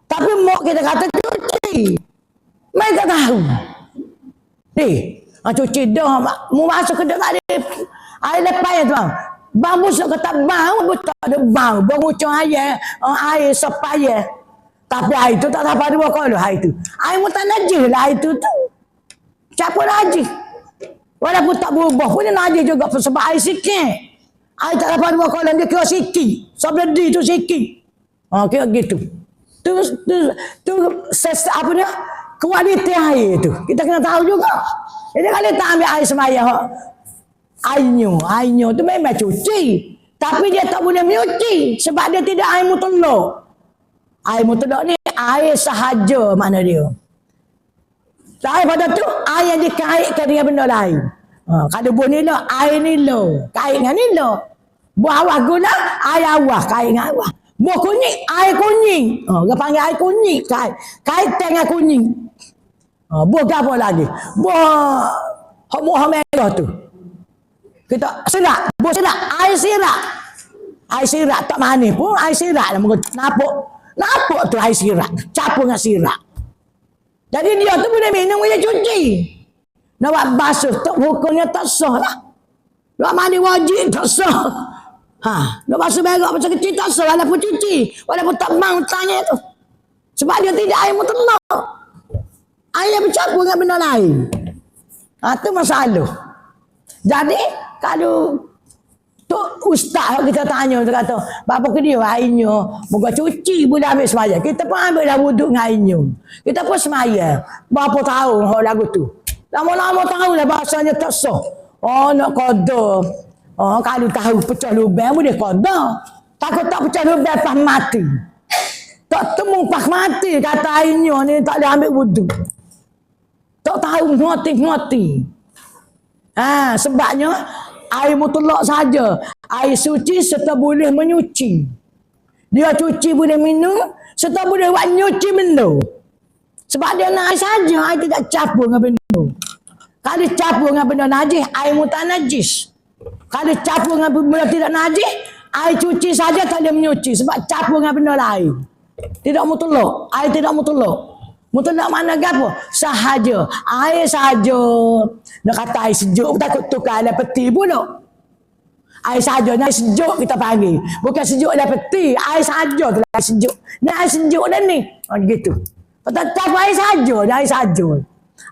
Speaker 1: Tapi mak kita kata cuci. Mereka tahu. Cuci dah. Mu masuk ke dah tadi. Air lepas ya tuan. Bang busuk kata bau, tak ada bau. Bang ucap air sepaya. Tapi air tu tak dapat dua kali air tu. Air mutan najis lah air tu. Siapa najis? Walaupun tak berubah pun dia najis juga sebab air sikit. Air tak dapat dua kali dia kira sikit. Sebab dia tu sikit. Kira gitu. Tu apa dia? Kualiti air tu. Kita kena tahu juga. Jadi kalau tak ambil air semaya airnya tu memang cuci. Tapi dia tak boleh menyuci. Sebab dia tidak air mutlak. Air mutlak ni air sahaja makna dia. Air pada tu air yang dikaitkan dengan benda lain. Kalau buah ni lah, air ni lah. Kait dengan ni lah. Buah awah gula, air awah. Kait dengan awah. Buah kunyit, air kunyit. Dia panggil air kunyit. Kait dengan kunyit. Buah apa lagi? Buah merah tu. Kita sirak, buah sirak, air sirak. Air sirak tak manis pun air sirak lah. Nampak tu air sirak. Campur dengan sirak. Jadi dia tu boleh minum, boleh cuci. Nak buat basuh tu hukumnya tak sah lah. Nak mandi wajib tak sah. Nak basuh berok macam kecil tak sah walaupun cuci. Walaupun tak mau tanya tu. Sebab dia tidak air mutlak. Air yang bercampur dengan benda lain. Tu masalah. Jadi kalau tu ustaz kita tanya, dia kata, berapa ke dia airnya? Moga cuci boleh ambil semaya. Kita pun ambil dah wuduk dengan airnya. Kita pun semaya. Berapa tahun lagu tu. Lama-lama tahu lah bahasanya tak sah. Nak qada. Kalau tahu pecah lubang boleh qada. Takut tak pecah lubang pas mati. Tak temu pas mati kata airnya ni tak boleh ambil wuduk. Tak tahu mati. Sebabnya air mutlak saja. Air suci serta boleh menyuci. Dia cuci boleh minum serta boleh buat nyuci benda. Sebab dia nak air saja, air tidak campur dengan benda. Kalau campur dengan benda najis, air mutan najis. Kalau campur dengan benda tidak najis, air cuci saja tak boleh menyuci sebab campur dengan benda lain. Tidak mutlak, air tidak mutlak. Mutlak mana apa? Sahaja, air sahaja. Nak kata air sejuk, takut tukar ada peti pula. Air sahaja, air sejuk kita panggil. Bukan sejuk ada peti, air sahaja tu air sejuk. Ni air sejuk dah ni. Gitu. Tak campur air sahaja, air sahaja.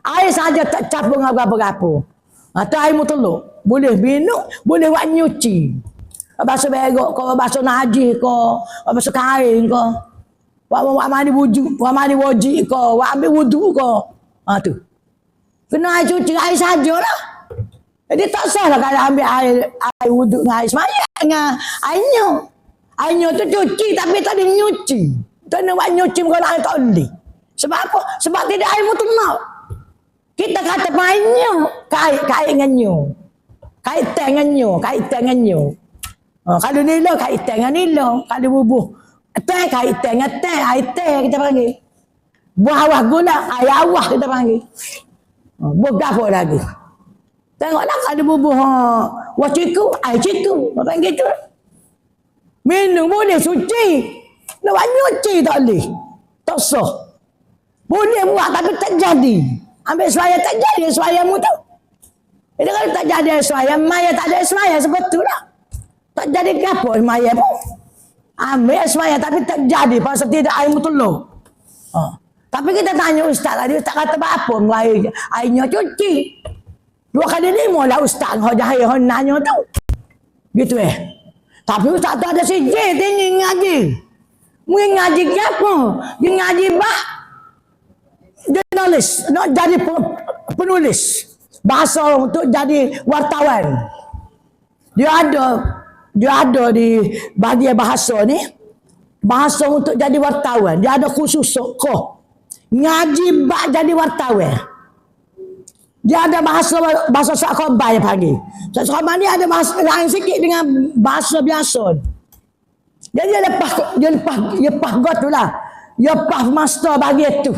Speaker 1: Air sahaja tak campur dengan apa-apa. Tu air mutlak. Boleh minum, boleh buat nyuci. Basuh berok kau, basuh najis kau, basuh kain kau. Wak mandi wujud, wak mandi wajib ke, wak ambil wudu ke. Ha tu. Kena air cuci air sajalah. Jadi tak salah kalau ambil air wudu dengan air semaya dengan airnya. Airnya tu cuci tapi tak ada nyuci. Tak nak buat nyuci kalau air tak boleh. Sebab apa? Sebab tidak air mutmak. Kita kata airnya kait dengan nyu. Kait dengan nyu, kait dengan nyu. Kalau nila kait dengan nila, kalau bubuh teh kait dengan teh, air teh kita panggil. Buah awah gula, air awah kita panggil. Buah gapo lagi. Tengoklah ada bubuh wah ciku, air ciku, apa panggil tu. Minum boleh suci. Nak buat nyuci tak boleh. Tak sah. Boleh buat tapi tak jadi. Ambil semaya tak jadi semayamu tu. Jadi kalau tak jadi semaya, maya tak ada semaya sebetulnya. Tak jadi gapo semaya pun. Ambil semaya tapi tak jadi pasal tidak air mutuluk. Tapi kita tanya ustaz tadi, ustaz kata apa airnya cuci. 2 kali 5 lah ustaz hojah nanya tu. Gitu Tapi ustaz tu ada sijil tinggi ngaji. Mungkin ngaji apa? Dia ngaji jurnalis, nak jadi penulis bahasa untuk jadi wartawan. Dia ada di bahagian bahasa ni, bahasa untuk jadi wartawan. Dia ada khusus kok ngaji jadi wartawan. Dia ada bahasa Sakobai panggil. Sakobai ni ada bahasa lain sikit dengan bahasa biasa. Jadi dia lepas got tu lah. Dia lepas master bagi tu.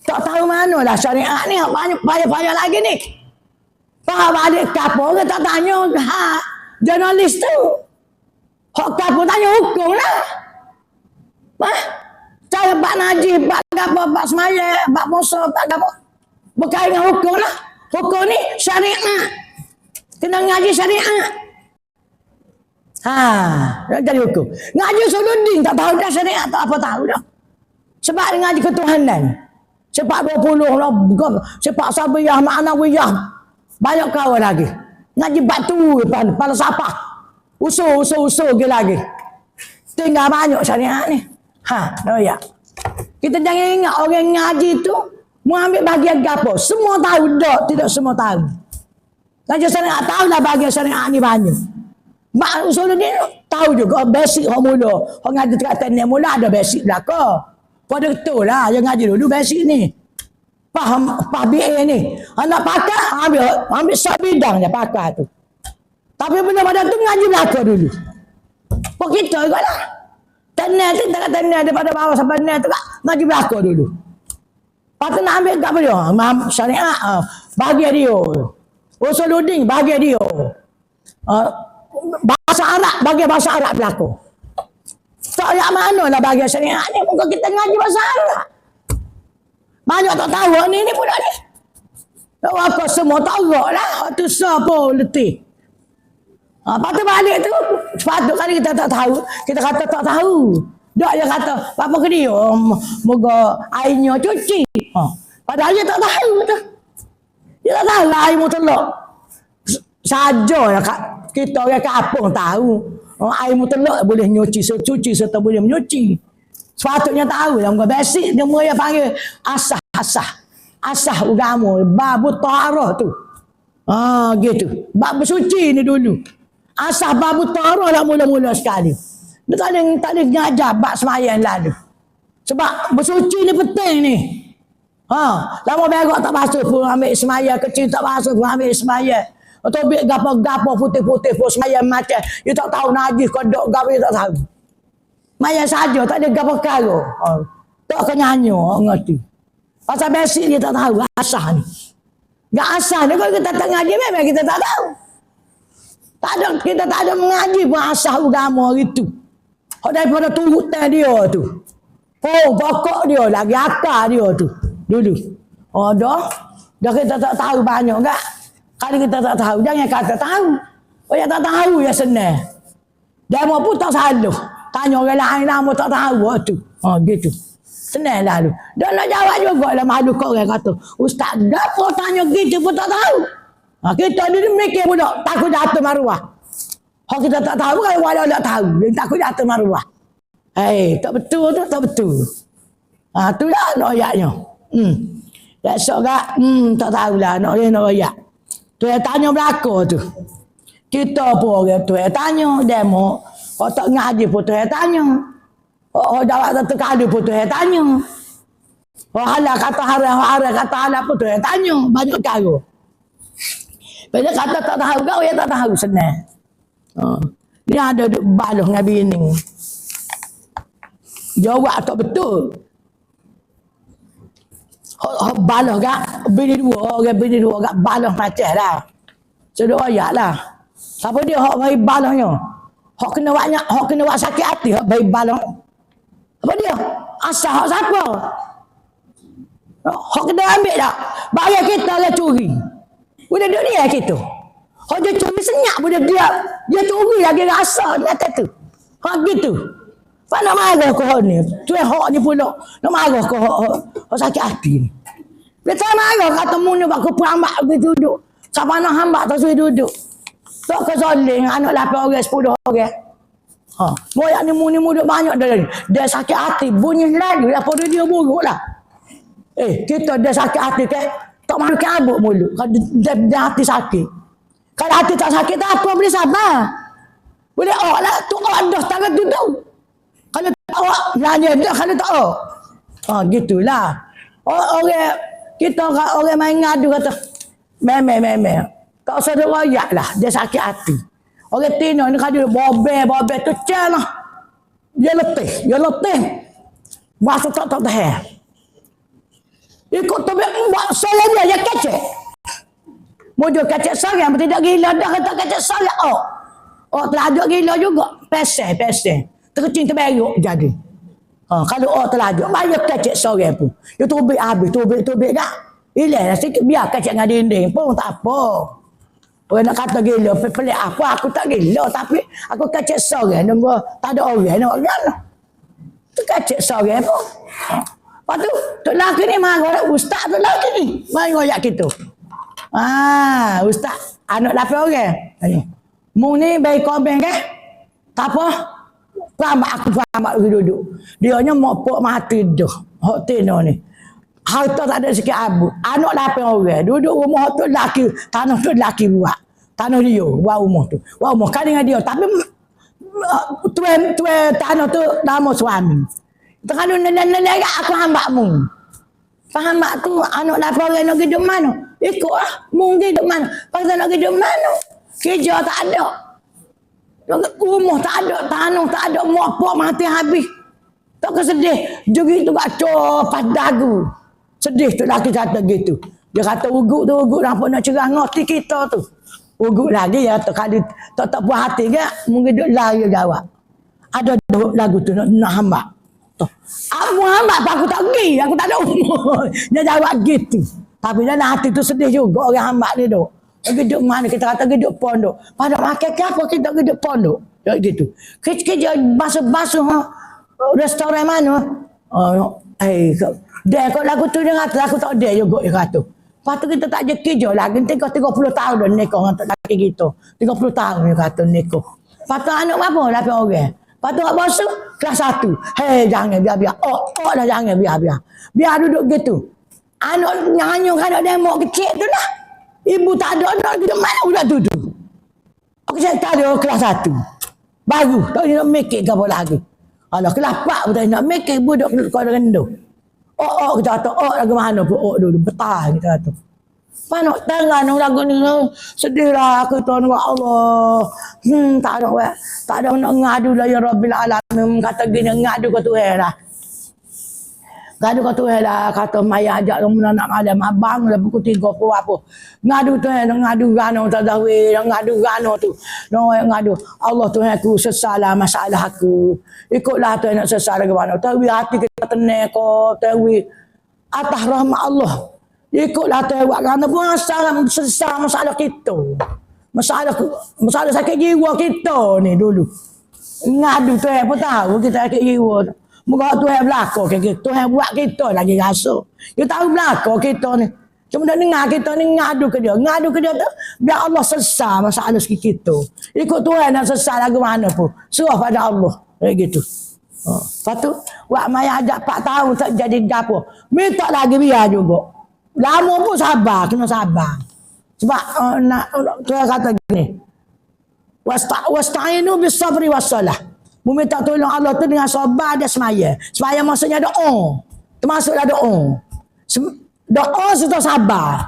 Speaker 1: Tak tahu mana lah syariat ni. Banyak payah-payah lagi ni. Faham adik kapur ke tak tanya. Jurnalis tu. Hak kapur tanya hukum lah. Cara bak najib, bak kapur, bak semaya, bak puasa, bak kapur. Berkait dengan hukum lah. Hukum ni syariat. Kena ngaji syariat. Nak jadi hukum. Ngaji Suluddin tak tahu dah syariat, tak apa tahu dah. Sebab ngaji ketuhanan. Sebab 20 lah. Sebab sabiyah, ma'nawiyah. Banyak kawan lagi. Ngaji batu, falsafah. Usul ke lagi. Tinggal banyak syariat ni. Ya. Kita jangan ingat orang ngaji tu mau ambil bahagian apa. Semua tahu tak? Tidak semua tahu. Ngaji syariat tahu lah bahagian syariat ni banyak. Mak usul ni tahu juga basic hak mula. Hak ngaji dekat teknik mula ada basic belaka. Pada betul lah yang ngaji dulu basic ni. Faham BA ni. Nak pakar ambil sub bidang dia pakar tu. Tapi benda pada tu ngaji belaka dulu. Kok kita juga lah. Teknik tu tak teknik daripada bawah sampai teknik tu ngaji belaka dulu. Lepas tu nak ambil kat apa dia? Syariat bahagia dia. Usuluddin bahagia dia. Bahasa Arab, bahagian bahasa Arab berlaku. Soalnya mana lah bahagian syariat ni? Muka kita ngaji bahasa Arab. Banyak tak tahu ni pula ni. Tak apa semua tahu lah. Waktu siapa letih. Lepas tu balik tu, sepatut kali kita tak tahu. Kita kata tak tahu. Dok dia kata, apa ke dia? Moga airnya cuci. Padahal dia tak tahu tu. Dia tak tahu lah air mutlak. Saja lah kita orang kampung tahu. Air mutlak boleh nyuci, cuci serta boleh menyuci. Sepatutnya tahu yang basic dia mula panggil asah agama, babut taharah tu. Gitu. Bab bersuci ni dulu. Asah babut taharah lah mula-mula sekali. Dia tak ada ngajar bab sembahyang lalu. Sebab bersuci ni penting ni. Lama berak tak basuh pun ambil sembahyang, kecil tak basuh pun ambil sembahyang. Atau ambil gapo-gapo putih-putih pun sembahyang macam. You tak tahu najis kodok gapo you tak tahu. Maya saja tak ada gapo karo. Tak kenyanyo ngerti. Pasal basic dia tak tahu asah ni. Gak asah ni kalau kita tak ngaji memang kita tak tahu. Kita tak ada mengaji pun asah agama itu. Daripada turutan dia tu. Pokok dia lagi akar dia tu. Dulu. Dah kita tak tahu banyak tak? Kalau kita tak tahu, jangan kata tahu. Yang tak tahu ya senang. Demo pun tak salah. Tanya orang lain nama tak tahu tu. Gitu. Senang lalu. Dan nak jawab juga lah malu kau orang kata. Ustaz, gapo tanya gitu pun tak tahu. Kita ni mikir pula takut jatuh maruah. Kalau kita tak tahu, kalau walau tak tahu, dia takut jatuh maruah. Tak betul tu, tak betul. Tu lah nak ayatnya. Tak sok gak, tak tahulah nak ayat. Tu yang tanya belaka tu. Kita pun orang tu yang tanya demo. Kalau tak ngaji pun tu yang tanya. Oh jawab satu kali pun tu yang tanya. Oh halal kata haram kata halal pun tu yang tanya. Banyak kali. Banyak kata tak tahu kau yang tak tahu senang. Dia ada duk baluh dengan bini. Jawab tak betul. Baluh gak bini dua, orang bini dua gak baluh macam lah. Sudah ayat lah. Siapa dia hak bagi baluhnya? Hak kena buat sakit hati hak bagi baluh. Apa dia? Asal hak siapa? Hak kena ambil tak? Bayar kita lah curi. Budak dia kita. Hak dia curi senyap budak dia. Dia curi lagi rasa ni atas tu. Hak gitu. Pak nak marah kau hak ni. Tu hak ni pula. Nak marah kau hak sakit hati ni. Dia tak marah kata mu ni buat keperambak gitu duduk. Siapa nak hambak tak suruh duduk. Tak kesoling anak 8 orang 10 orang. Moyak ni mu ni duduk banyak dah ni. Dia sakit hati bunyi lagi daripada dia buruk lah. Kita dia sakit hati tak mahu kabut mulut. Kalau dia hati sakit. Kalau hati tak sakit tak apa boleh sabar. Boleh lah tu dah tangan duduk. Kalau tak nanya dah kalau tak gitulah. Orang kita orang main ngadu kata meme. Tak usah dia royak lah. Dia sakit hati. Orang Tino ni kalau bobel tu cel lah. Dia letih. Masa tak tahan. Ikut tu buat solat dia kecek. Mujur kecek sarang tidak gila dah kata kecek sarang. Terlajuk gila juga. Pesel. Terkecing terberuk jadi. Kalau terlajuk bayar kecek sarang pun. Dia tubik habis, tubik tak. Ilah sikit biar kecek dengan dinding pun tak apa. Orang nak kata gila, pelik apa aku tak gila tapi aku kecek sarang nunggu tak ada orang nak jalan. Tu kecek sarang pun. Lepas tu, tok laki ni marah ustaz tok laki ni. Mari ngoyak kita. Ustaz, anak 8 orang. Mu ni bayi komen kan? Tak apa. Peramak duduk. Dia nya mopok mati dah. Hak Tino ni. Harta tak ada sikit abu. Anak 8 orang. Duduk rumah tu laki. Tanah tu laki buat. Tanah dia. Buat rumah tu. Buat rumah kan dengan dia. Tapi tuan tanah tu nama suami. Terkadang nenek aku hambakmu. Hambak tu anak 8 orang nak hidup mana? Ikutlah. Mungkin hidup mana? Pasal nak hidup mana? Kerja tak ada. Rumah tak ada. Tanah tak ada. Mopok mati habis. Tak kesedih. Jadi tu kata pas dagu. Sedih tu laki kata gitu. Dia kata ugut nampak nak cerah ngerti kita tu. Ugut lagi ya. Kali tak puas hati ke. Mungkin duduk lari jawab. Ada lagu tu nak hambak. Aku hambak aku tak pergi. Aku tak ada umur. Dia jawab gitu. Tapi dalam hati tu sedih juga orang hambak ni duk. Geduk mana kita kata geduk pondok. Pada makan ke apa kita geduk pondok. Gitu. Kerja basuh-basuh restoran mana. Dia kau lagu tu dia kata aku tak ada juga dia kata. Lepas tu kita tak je kerja lagi. 30 tahun dah nikah dengan tak laki kita. 30 tahun dia kata nikah. Lepas tu anak berapa? 8 orang. Lepas tu nak basuh kelas 1. Jangan biar. Dah jangan biar. Biar duduk gitu. Anak nyanyi kan demo kecil tu lah. Ibu tak ada anak kita mana budak tu. Aku cakap ada kelas 1. Baru. Tak nak mikir ke apa lagi. Alah kelas 4 pun tak nak mikir budak kau rendah. Kita kata, lagu mana pun, dulu, betah kita kata. Mana tangan lagu ni, sedih lah aku tuan Allah. Tak ada nak ngadu lah ya Rabbil Alamin. Kata gini, ngadu ke Tuhan lah. Ngadu ke Tuhan lah, kata Maya ajak orang nak malam, abang lah pukul 3 pun apa. Ngadu Tuhan, ngadu gano tak tahu, ngadu gano tu. Ngadu, Allah Tuhan aku sesalah masalah aku. Ikutlah Tuhan nak sesalah ke mana. Tahu hati kita tenang kau, tahu atas rahmat Allah. Ikutlah Tuhan buat kerana pun sesal masalah kita. Masalah sakit jiwa kita ni dulu. Ngadu Tuhan pun tahu kita sakit jiwa. Moga Tuhan berlaku ke kita. Tuhan buat kita lagi rasa. Dia tahu berlaku kita ni. Cuma dah dengar kita ni ngadu ke dia. Ngadu ke dia tu biar Allah sesal masalah sikit kita. Ikut Tuhan dan sesal lagu mana pun. Serah pada Allah. Kayak gitu. Lepas tu, wak maya ajak 4 tahun tak jadi gapo. Minta lagi biar juga. Lama pun sabar, kena sabar. Sebab nak Tuhan kata gini. Wasta'inu bis-sabri was-salah. Meminta tolong Allah tu dengan sabar dan semaya. Semaya maksudnya doa. Termasuklah doa. Doa serta sabar.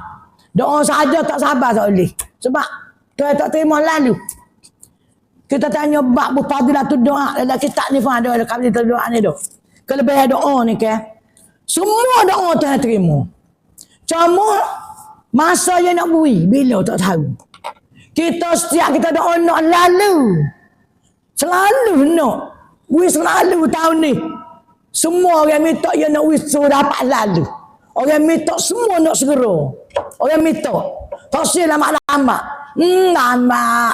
Speaker 1: Doa saja tak sabar tak boleh. Sebab Tuhan tak terima lalu. Kita tanya bab fadilatul doa dalam kitab ni pun ada fadilatul doa ni tu. Kelebihan doa ni ke. Semua doa Tuhan terima. Cuma masa yang nak bui bila tak tahu. Kita setiap kita doa nak lalu. Selalu nak. Bui selalu tahun ni. Semua orang minta yang nak bui suruh dapat lalu. Orang minta semua nak segera. Orang minta. Tak silap lama-lama. Lama.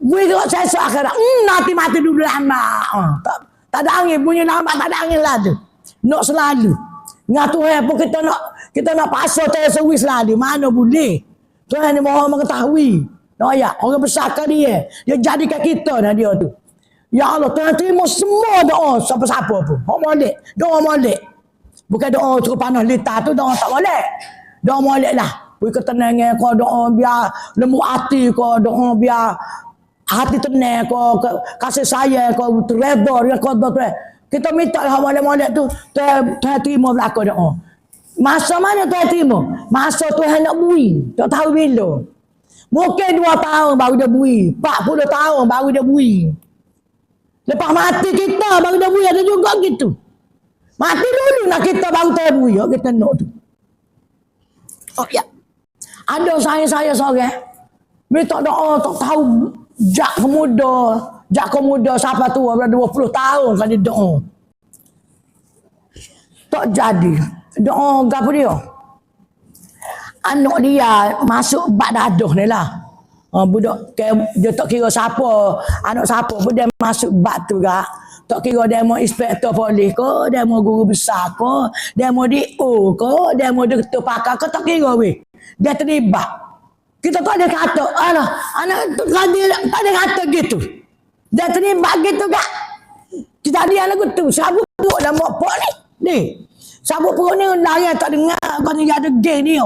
Speaker 1: Bui tu saya suruh akhirat. Nanti mati dulu lama. Tak ada angin. Bunyi lama tak ada angin lah tu. Nak selalu. Dengan Tuhan pun kita nak pasal Tuhan sewi selalu. Mana boleh. Tuhan ni maha mengetahui. Ya, orang besar ke dia. Dia jadikan kita dah dia tu. Ya Allah, Tuhan terima semua doa siapa-siapa pun. Hak molek. Doa molek. Bukan doa cukup panas litar tu. Doa tak molek. Doa molek lah. Bui ketenangan kau doa biar lembut hati kau. Doa biar hati tenang kau, kasih sayang kau, redha dengan kau Tuhan. Kita minta lah molek-molek tu, Tuhan terima belaka doa. Masa mana Tuhan terima? Masa Tuhan nak bui. Tak tahu bila. Mungkin 2 tahun baru dia bui. 40 tahun baru dia bui. Lepas mati kita baru dia bui. Ada juga gitu. Mati dulu nak kita baru Tuhan bui. Kita nak tu. Oh ya. Ada saya seorang. Minta doa tak tahu. Jak kemuda siapa tua berada 20 tahun kan dia doa. Tak jadi. Doa apa dia? Anak dia masuk bak dadah ni lah. Budak dia tak kira siapa, anak siapa pun dia masuk bak tu gak. Tak kira dia mau inspektor polis ke, dia mau guru besar ke, dia mau DO ke, dia mau doktor pakar ke, tak kira weh. Dia terlibat. Kita tak ada kata, anak tak ada kata gitu. Dia terlibat gitu kak. Kita dia lagu tu, sabuk perut dalam mokpok ni. Ni, sabuk perut ni lari tak dengar, kau ni ada geng ni.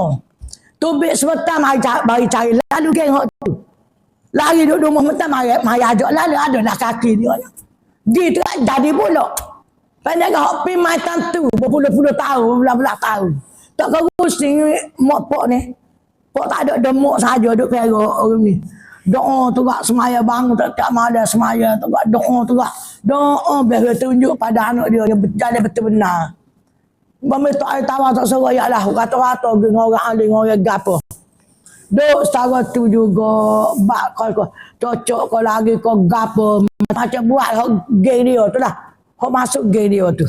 Speaker 1: Tubik sebentar mari cari lalu geng hok tu. Lari duduk rumah mentah mari ajak lalu ada nak kaki dia. Gitu jadi pula. Pandai hok pi mai tantu berpuluh-puluh tahun, belah-belah tahun. Tak kau rusing mokpok ni. Kok tak ada demuk saja duk perak orang ni. Doa tu gak semaya bangun tak malam semaya tu gak doa tu gak. Doa biar tunjuk pada anak dia yang berjalan betul benar. Bami tak tahu tak suruh ya lah kata-kata dengan orang alim orang gapo. Duk setara tu juga bak kau cocok kau lagi kau gapo macam buat hok geng dia tu lah. Hok masuk geng dia tu.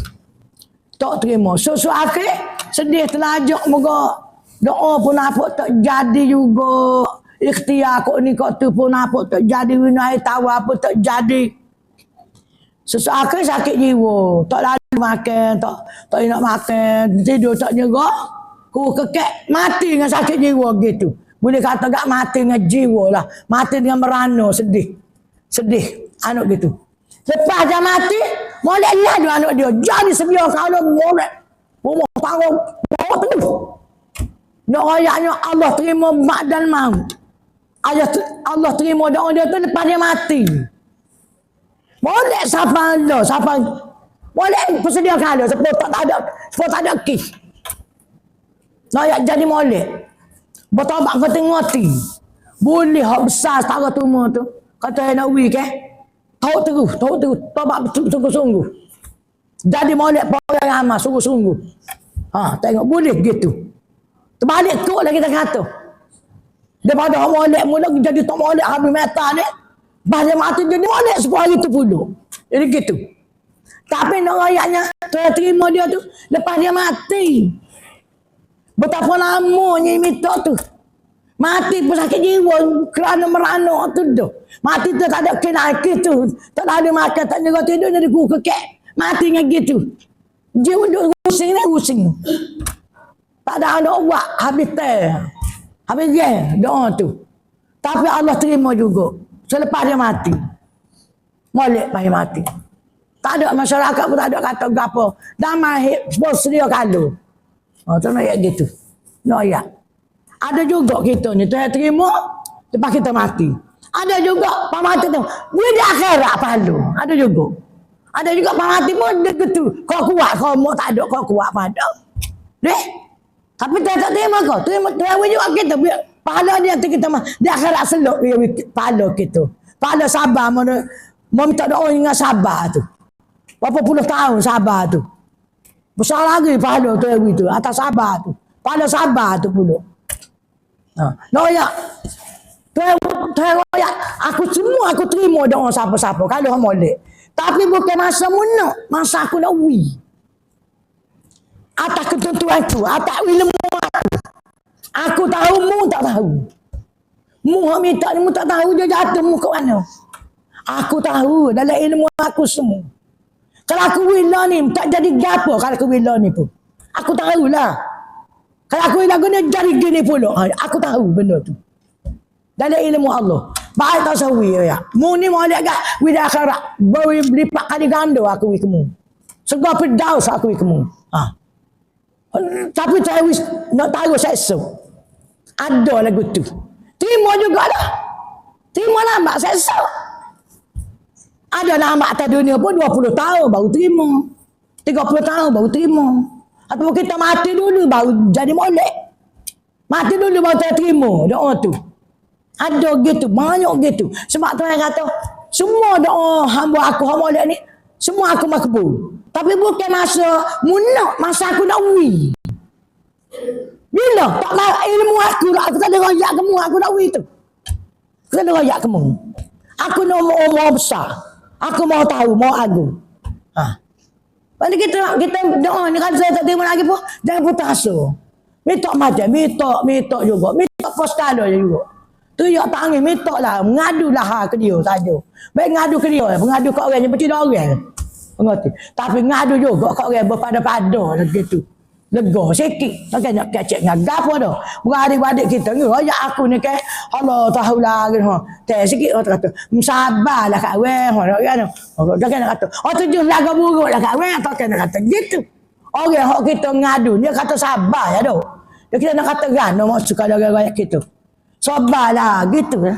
Speaker 1: Tak terima. So akhir sedih terlajak moga doa pun apa tak jadi juga. Ikhtiar kok ni kok tu pun apa tak jadi. Winai tahu apa tak jadi. Sesuatu sakit jiwa. Tak lalu makan. Tak nak makan. Tidur tak nyerah. Ku kekek. Mati dengan sakit jiwa gitu. Boleh kata tak mati dengan jiwa lah. Mati dengan merana. Sedih. Anak gitu. Lepas dia mati. Molek lah dia anak dia. Jadi sebiar kalau molek. Rumah tanggung. Bawa penuh. Nak ayatnya Allah terima mak dan maut. Allah terima doa dia tu lepas dia mati. Boleh siapa Allah, siapa boleh bersedia kala sebab tak ada kes. Nak ayat jadi molek. Bertobat ke tengok-tengok. Boleh hak besar setara tumor tu. Kata nak wih ke? Tahu terus, tobat sungguh-sungguh. Jadi molek orang ramai sungguh-sungguh. Tengok boleh gitu. Terbalik kot lah kita kata. Daripada molek mula jadi tak molek habis mata ni. Bahasa mati jadi molek 10 hari tu puluh. Jadi gitu. Tapi nak ayatnya terima dia tu lepas dia mati. Betapa lamanya minta tu. Mati pun sakit jiwa kerana merana tu dah. Mati tu tak ada kenaki tu. Tak ada makan, tak ada tidur jadi ku kekek. Mati dengan gitu. Jiwa duk rusing. Tak ada anak buat habis teh. Habis dia doa tu. Tapi Allah terima juga. Selepas dia mati. Molek payah mati. Tak ada masyarakat pun tak ada kata apa. Damai bos dia kalau. Tu nak gitu. Nak ya. Ada juga kita ni Tuhan terima lepas kita mati. Ada juga pamati tu. Dia di akhirat pahala. Ada juga. Ada juga pamati pun dia gitu. Kau kuat kau mau tak ada kau kuat pada. Deh. Tapi Tuhan tak terima kau. Terima juga kita biar pahala dia tu kita mah. Di akhirat selok dia pahala kita. Pahala sabar mau minta doa dengan sabar tu. Berapa puluh tahun sabar tu. Besar lagi pahala tu itu atas sabar tu. Pahala sabar tu pula. No ya. Tuhan ya. Aku terima doa siapa-siapa kalau hang molek. Tapi bukan masa munak, masa aku nak wi. Atas ketentuan tu, atas ilmu aku tahu, mu tak tahu. Mu minta ni mu tak tahu dia jatuh mu kat mana. Aku tahu dalam ilmu aku semua. Kalau aku wila ni tak jadi gapo kalau aku wila ni pun. Aku tahulah. Kalau aku wila guna jadi gini pula. Aku tahu benda tu. Dalam ilmu Allah. Baik tak sawi ya. Mu ni mau lihat gak wila akhirat. Berlipat kali ganda aku wi kamu. Segala pedaus aku wi kamu. Tapi saya nak tahu saya esok. Ada lagu tu. Terima juga lah. Terima lambat saya esok. Ada nama atas dunia pun 20 tahun baru terima. 30 tahun baru terima. Atau kita mati dulu baru jadi molek. Mati dulu baru terima doa tu. Ada gitu, banyak gitu. Sebab Tuhan kata, semua doa hamba aku, hamba molek ni, semua aku makbul. Tapi bukan masa munak, masa aku nak wi. Bila? Tak ilmu aku tak ada rayak kamu, aku nak wi tu. Aku tak ada rayak kamu. Aku nak mau besar. Aku mau tahu, mau agung. Lepas kita doa ni kan saya tak terima lagi pun, jangan putus asa. Minta macam, minta juga. Minta postal juga. Tu ya tangan, minta lah. Mengadu lah ke dia saja. Baik ngadu ke dia, mengadu kat orang yang bercinta orang. Mengerti? Tapi ngadu juga kat orang berpada-pada lah gitu. Lega sikit. Takkan nak kacik dengan apa dah. Beradik-beradik kita ni, ya aku ni kan, Allah tahulah. Tak sikit orang kata, sabarlah kat orang. Takkan nak kata, tujuh laga buruk lah kat orang. Takkan nak kata gitu. Orang yang kita ngadu, dia kata sabar ya dah. Dia kita nak kata gana maksud kalau orang-orang kita. Sabarlah gitu lah.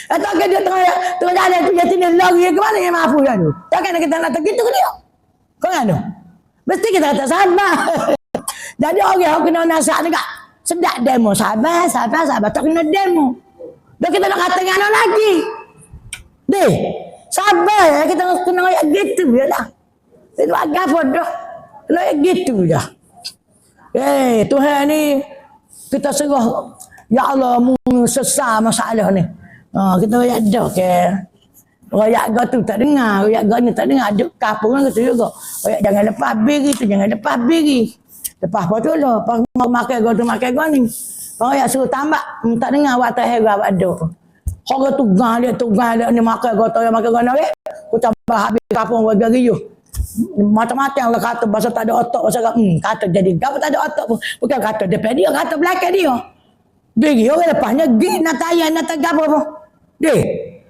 Speaker 1: Takkan dia tengah jalan tu, dia tinggal lari ke mana yang mampu kan tu. Takkan kita nak kata gitu ke dia. Kau kan tu? Mesti kita kata sabar. Jadi orang yang kena nasihat juga. Sedap demo. Sabar. Tak kena demo. Dah kita nak kata dengan lagi. Deh. Sabar ya. Kita kena kayak gitu je lah. Itu agak apa dah. Kena kayak gitu je. Tuhan ni. Kita serah. Ya Allah. Mu sesar masalah ni. Kita kayak dah ke. Rakyat kau tu tak dengar. Rakyat kau ni tak dengar. Duk kapur kan gitu juga. Rakyat jangan lepas biri tu. Jangan lepas biri. Lepas apa tu lah. Lepas makan kau tu makan kau ni. Rakyat suruh tambah. Tak dengar waktu heran ada. Orang tugang dia ni makan kau tu yang makan kau ni. Kau tambah habis kapur warga riuh. Macam-macam lah kata. Pasal tak ada otak. Pasal kata jadi. Kau tak ada otak pun. Bukan kata depan dia. Kata belakang dia. Biri orang lepasnya. Gig nak tayang nak tegap apa. Dia.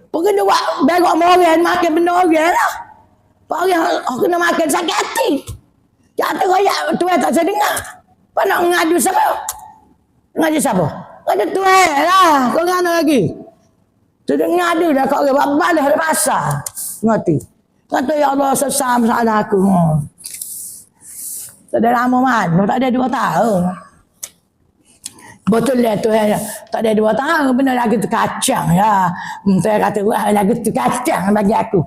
Speaker 1: Pokok dia buat berok sama orang, makan benda orang lah. Orang kena makan sakit hati. Jatuh rakyat, Tuhan tak saya dengar. Apa nak ngadu siapa? Ngadu siapa? Ngadu Tuhan lah. Kau ngadu lagi? Tu dia ngadu dah kat orang, buat balas ada pasal. Ngerti? Kata ya Allah sesam salah aku. Tak ada lama mana, tak ada 2 tahun. Betul lah tu tak ada 2 tahun benda lagu tu kacang ya. Saya kata lagu tu kacang bagi aku.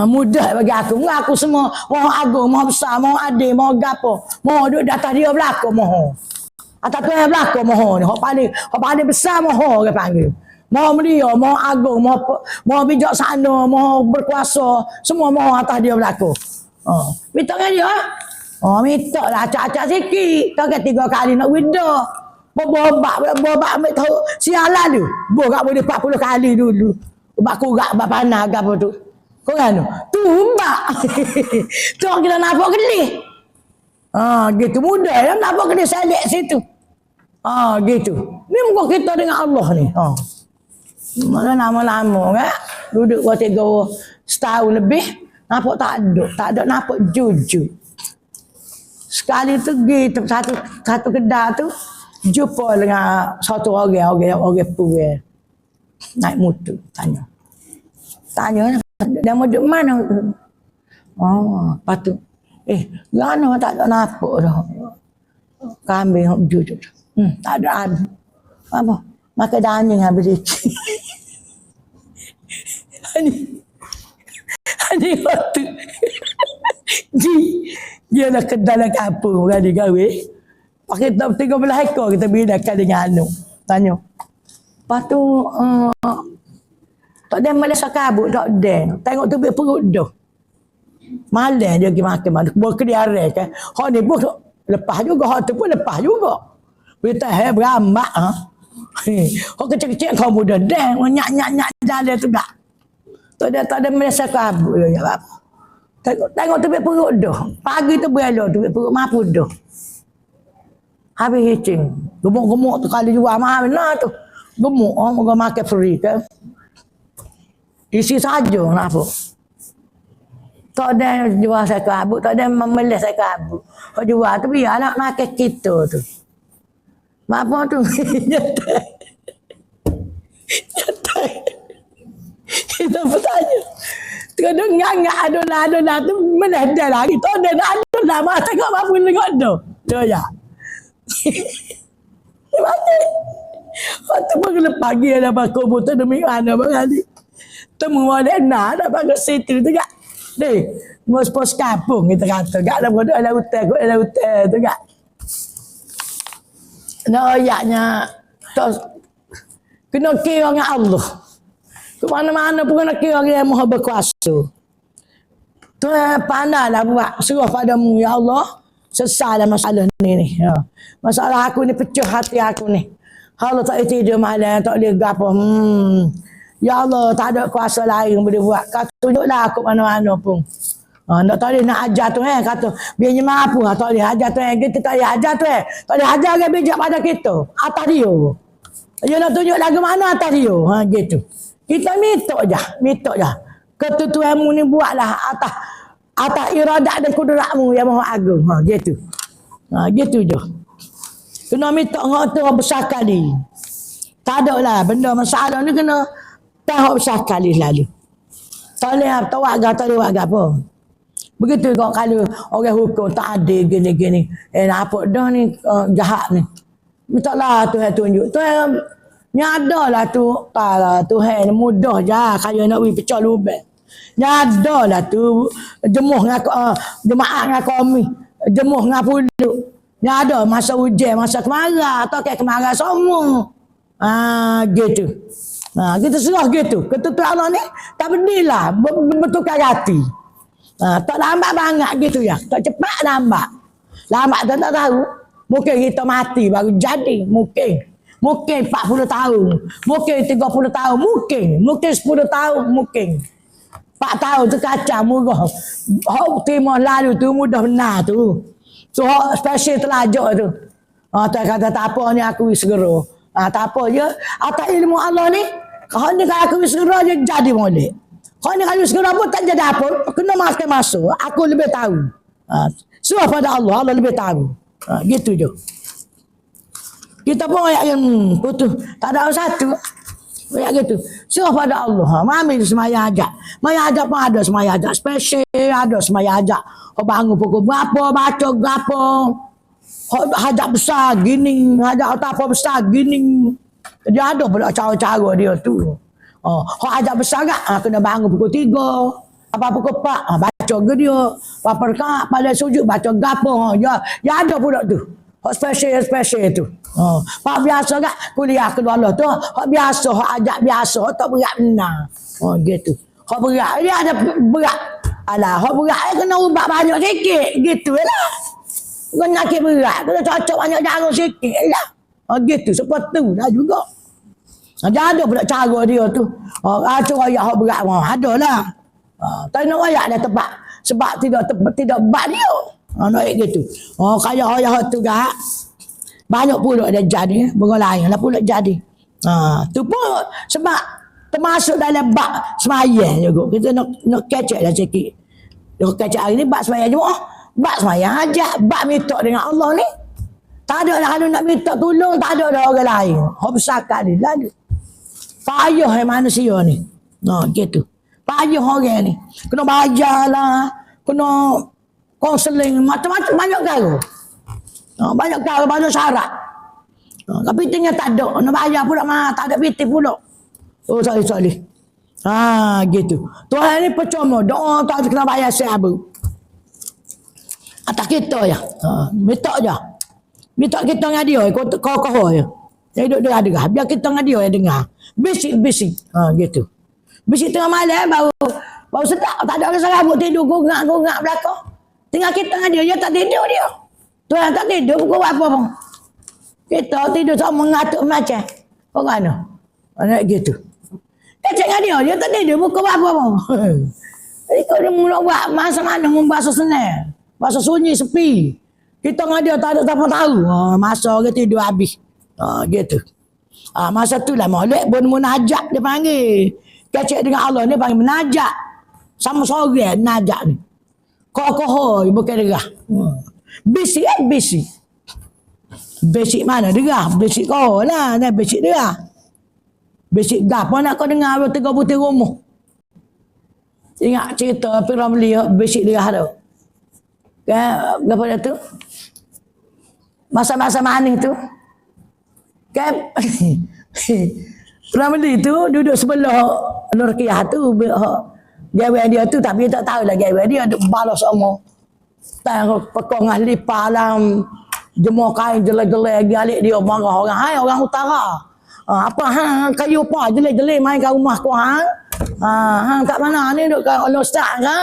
Speaker 1: Mudah bagi aku. Aku semua mau agung, mau besar, mau adil, mau gapo. Mau duduk di atas dia belakang mau. Atas tu yang belakang mau ni. Hak paling besar mau orang panggil. Mau dia, mau agung, mau bijak sana, mau berkuasa, semua mau atas dia belakang. Minta kan dia. Minta lah acak-acak sikit. Tak kata 3 kali nak withdraw. Bobak ambil tahu sialan tu. Borak boleh 40 kali dulu. Ubak kurak, ubak panah ke apa tu. Kau kan tu? Tu ubak. Tu orang kita nampak gelih. Gitu mudah lah nampak gelih salik situ. Gitu. Ni muka kita dengan Allah ni. Mana lama-lama kan. Duduk buat 3 setahun lebih. Nampak tak ada nampak jujur. Sekali tu pergi satu kedai tu, jumpa dengan satu orang puan. Naik motor, tanya, dia mau duduk mana? Oh, lepas tu, lana tak ada nampak dah. Kambing jujur. Tak ada apa. Makan daging habis sikit. Ani waktu. Dia nak ke dalam kampung orang dia gawe. Pakai tak 13 ekor kita bedakan dengan anu. Tanya. Lepas tu tak ada Malaysia kabut tak ada. Tengok tu perut dah. Malam dia pergi makan. Buat kediaran kan. Hak ni pun lepas juga. Hak tu pun lepas juga. Kita beramak. Hak kecil-kecil kau muda dah. Nyak jalan tu tak. Tak ada Malaysia kabut. Ya apa. Tengok tu perut dah. Pagi tu berelok tu perut mampu dah. Habis hicing. Gemuk-gemuk tu kali jual mahal benar tu. Gemuk. Moga makan free kan. Isi saja kenapa. Tak ada jual saya kabut. Tak ada memelis saya kabut. Kalau jual tu biarlah makan kita tu. Apa tu? Nyetai. Kita bertanya. Kadang ngangak adolah tu meledai lagi. Tak ada adolah. Masa kau mampu tengok tu. Tu ya. Macam waktu pun kena pagi ada komputer demi mana berkali. Temu ada nak ada bagus situ tu kak. Deh, ngos pos kampung kita kata. Kak ada bodoh ada hutan tu kak. Nah ayatnya kena kira dengan Allah. Ke mana-mana pun kena kira dengan yang Maha Berkuasa. Tu pandailah buat serah padamu ya Allah. Sesalah masalah ni. Ya. Masalah aku ni pecah hati aku ni. Allah tak boleh tidur malam, tak boleh gapo. Ya Allah, tak ada kuasa lain boleh buat. Kau tunjuklah aku mana-mana pun. Tak boleh nak ajar tu kata biarnya mampu tak boleh ajar tu kita tak boleh ajar tu tak boleh ajar orang bijak pada kita atas dia. Dia nak tunjuk lagu mana atas dia. Gitu. Kita minta je. Ketutuanmu ni buatlah atas iradat dan kudratmu yang maha agung. Gitu. Gitu je. Kena minta dengan tu besar kali. Tak ada lah benda masalah ni kena tahu besar kali lalu. Tak boleh tak boleh buat apa. Begitu kau kalau orang hukum tak adil gini-gini. Apa dah ni jahat ni. Minta lah Tuhan tunjuk. Tuhan nyadalah tu. Tuhan mudah je. Kaya nak pergi pecah lubang. Nyadalah tu. Jemuh dengan jemaah dengan kami. Jemuh dengan puluk. Nyada masa hujan, masa kemarau. Atau kayak kemarau semua. Gitu. Kita serah gitu. Ketutup Allah ni tak berdirilah. Bertukar hati. Tak lambat banget gitu ya. Tak cepat lambat. Lambat tak tahu. Mungkin kita mati baru jadi. Mungkin 40 tahun. Mungkin 30 tahun. Mungkin 10 tahun. Mungkin 4 tahun tu kacau murah. Hak terima lalu tu mudah benar tu. So hak special telajak tu. Tak kata tak apa ni aku segera. Tak apa je. Atas ilmu Allah ni. Hak ni kalau aku segera je jadi molek. Hak ni kalau segera pun tak jadi apa. Kena masuk. Aku lebih tahu. Serah pada Allah. Allah lebih tahu. Gitu je. Kita pun ayat yang putus. Tak ada satu. Ayat gitu. Serah pada Allah. Ambil semaya ajak. Semaya ajak pun ada semaya ajak. Special ada semaya ajak. Bangun pukul berapa. Baca berapa. Hajat besar gini. Hajat apa besar gini. Dia ada pula cara-cara dia tu. Hajat besar tak? Kena bangun pukul 3. Apa pukul 4. Baca ke dia. Apa rekat pada sujud. Baca gapo. Ya ada pula tu. Special tu. Hak biasa tak? Kuliah kedua Allah tu. Hak biasa. Hak ajak biasa. Hak tak berat benar. Gitu. Hak berat. Dia ada berat. Alah. Hak berat kena ubat banyak sikit. Gitu lah. Kena sakit berat. Kena cocok banyak jarum sikit lah. Gitu. Seperti tu lah juga. Dia ada pula cara dia tu. Cara ayat hak berat. Ada lah. Tak nak ayat dah tepat. Sebab tidak bat dia. Nak gitu. Kaya ayat tu gak. Banyak pula dia jadi. Bunga lain lah pula jadi. Tu pun sebab termasuk dalam bab semayang juga. Kita nak kecek lah sikit. Dia kacau hari ni bab sembahyang Jumaat, bab sembahyang hajat, bab minta dengan Allah ni. Tak ada lah kalau nak minta tolong, tak ada dah orang lain. Hak bersakak ni lalu. Payah manusia ni. Gitu. Payah orang ni. Kena bajar lah, kena konseling, macam-macam banyak kali. Banyak kali, banyak syarat. Tapi tinggal tak ada. Nak bayar pula mah, tak ada piti pula. Oh, sorry. Gitu. Tuhan ni percuma. Doa tak kena bayar siapa. Atas kita je. Minta je. Minta kita dengan dia. Kau je. Dia duduk dengar. Biar kita dengan dia yang dengar. Bisik. Gitu. Bisik tengah malam baru sedap. Tak ada orang serabut tidur. Gungak belakang. Tinggal kita dengan dia. Dia tak tidur dia. Tuhan tak tidur. Pukul apa pun. Kita tidur sama mengatuk macam. Bagaimana? Mana gitu. Kecek dengan dia tak tidur. Pukul apa pun. Jadi kau dia mula buat masa mana membahasa senang. Bahasa sunyi, sepi. Kita dengan dia tak ada siapa tahu. Masa orang tidur habis. Gitu. Masa tu lah molek pun munajat dia panggil. Kecek dengan Allah ni panggil menajat. Sama sore menajat ni. Kokohoi bukan derah. Bisik bisik. Bisik mana derah? Bisik kau lah. Bisik derah. Bisik gapo nak kau dengar 3 putih rumah. Ingat cerita Piramli bisik derah tu. Kan gapo dah tu? Masa-masa maning tu. Kan Piramli tu duduk sebelah Nurkiyah tu. Gawe dia tu tapi tak tahu lah gawe dia duk balas semua. Tang pekong ahli palam jemur kain jelek-jelek galik dia marah orang. Hai orang utara. Apa kayu apa jelek-jelek main kat rumah kau kat mana ni duk kat ustaz kan?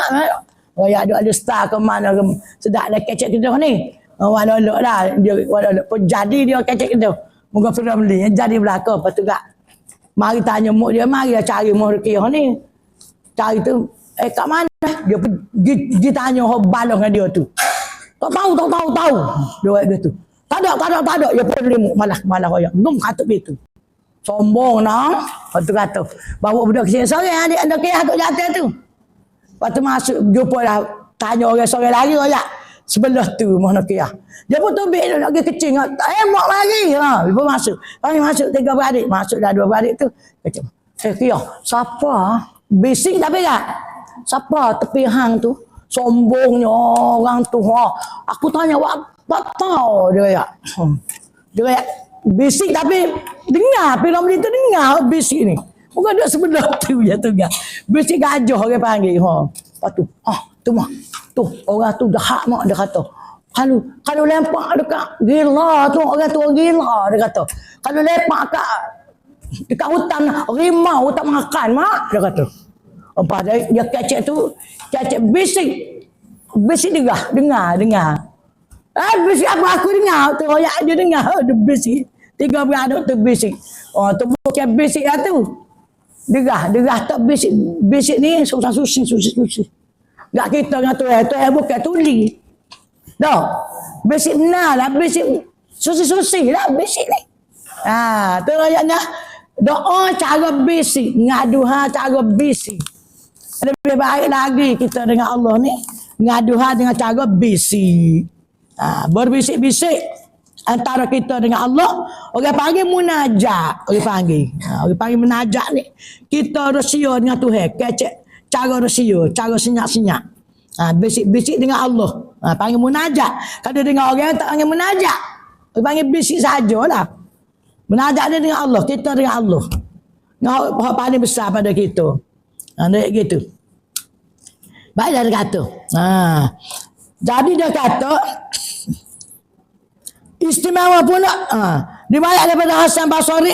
Speaker 1: Ya duk ada ustaz ke mana ke sedap dah kecek kita ni. Walolok dah dia walolok jadi dia kecek kita. Moga Piramli jadi belaka lepas tu gak. Mari tanya mak dia mari cari Murkiyah ni. Cari tu kat mana dia pergi tanya hok balong dengan dia tu. Tak tahu. Dia kata tu. Tak ada. Dia pergi malah royak. Gum kata begitu. Sombong nah. Lepas tu kata, bawa budak kecil sorang adik ada kaya kat jatuh tu. Lepas tu masuk jumpa dah tanya orang sorang lagi royak. Sebelah tu mana kaya. Dia pun tubik lagi kecil. Mak lagi. Dia pun masuk. Panggil masuk 3 beradik. Masuk dah 2 beradik tu. Kata, kaya, siapa? Bisik tapi tak? Siapa tepi hang tu? Sombongnya orang tu. Aku tanya, apa tahu dia ya? Dia ya, bisik tapi dengar. Piramli tu dengar bisik ni. Bukan dia sebelah tu je tu kan. Bisik gajah orang panggil. Lepas tu, tu mak. Tu orang tu jahat mak dia kata. Kalau lempak dekat gila tu orang tu gila dia kata. Kalau lempak dekat hutan rimau tak makan mak dia kata. Apa dia kecek tu kecek bisik dengar. Bisik apa aku dengar tu royak dia dengar dia bisik 3 beradik tu bisik. Tu bukan bisik lah tu. Derah tak bisik ni susah susi. Gak kita dengan tu bukan tuli. Dah. Bisik benar lah bisik susi lah bisik ni. Tu royaknya doa cara bisik, ngaduha cara bisik. Lebih baik lagi kita dengan Allah ni ngaduha dengan cara bisik. Berbisik-bisik antara kita dengan Allah. Orang panggil munajat. Orang panggil munajat ni. Kita rahsia dengan Tuhan. Kecek cara rahsia, cara senyap-senyap. Bisik-bisik dengan Allah. Panggil munajat. Kalau dengan orang tak panggil munajat. Orang panggil bisik sajalah. Munajat dia dengan Allah, kita dengan Allah. Hak paling besar pada kita. Dia gitu. Baiklah dia kata. Jadi dia kata istimewa pula. Dibayar daripada Hasan Basri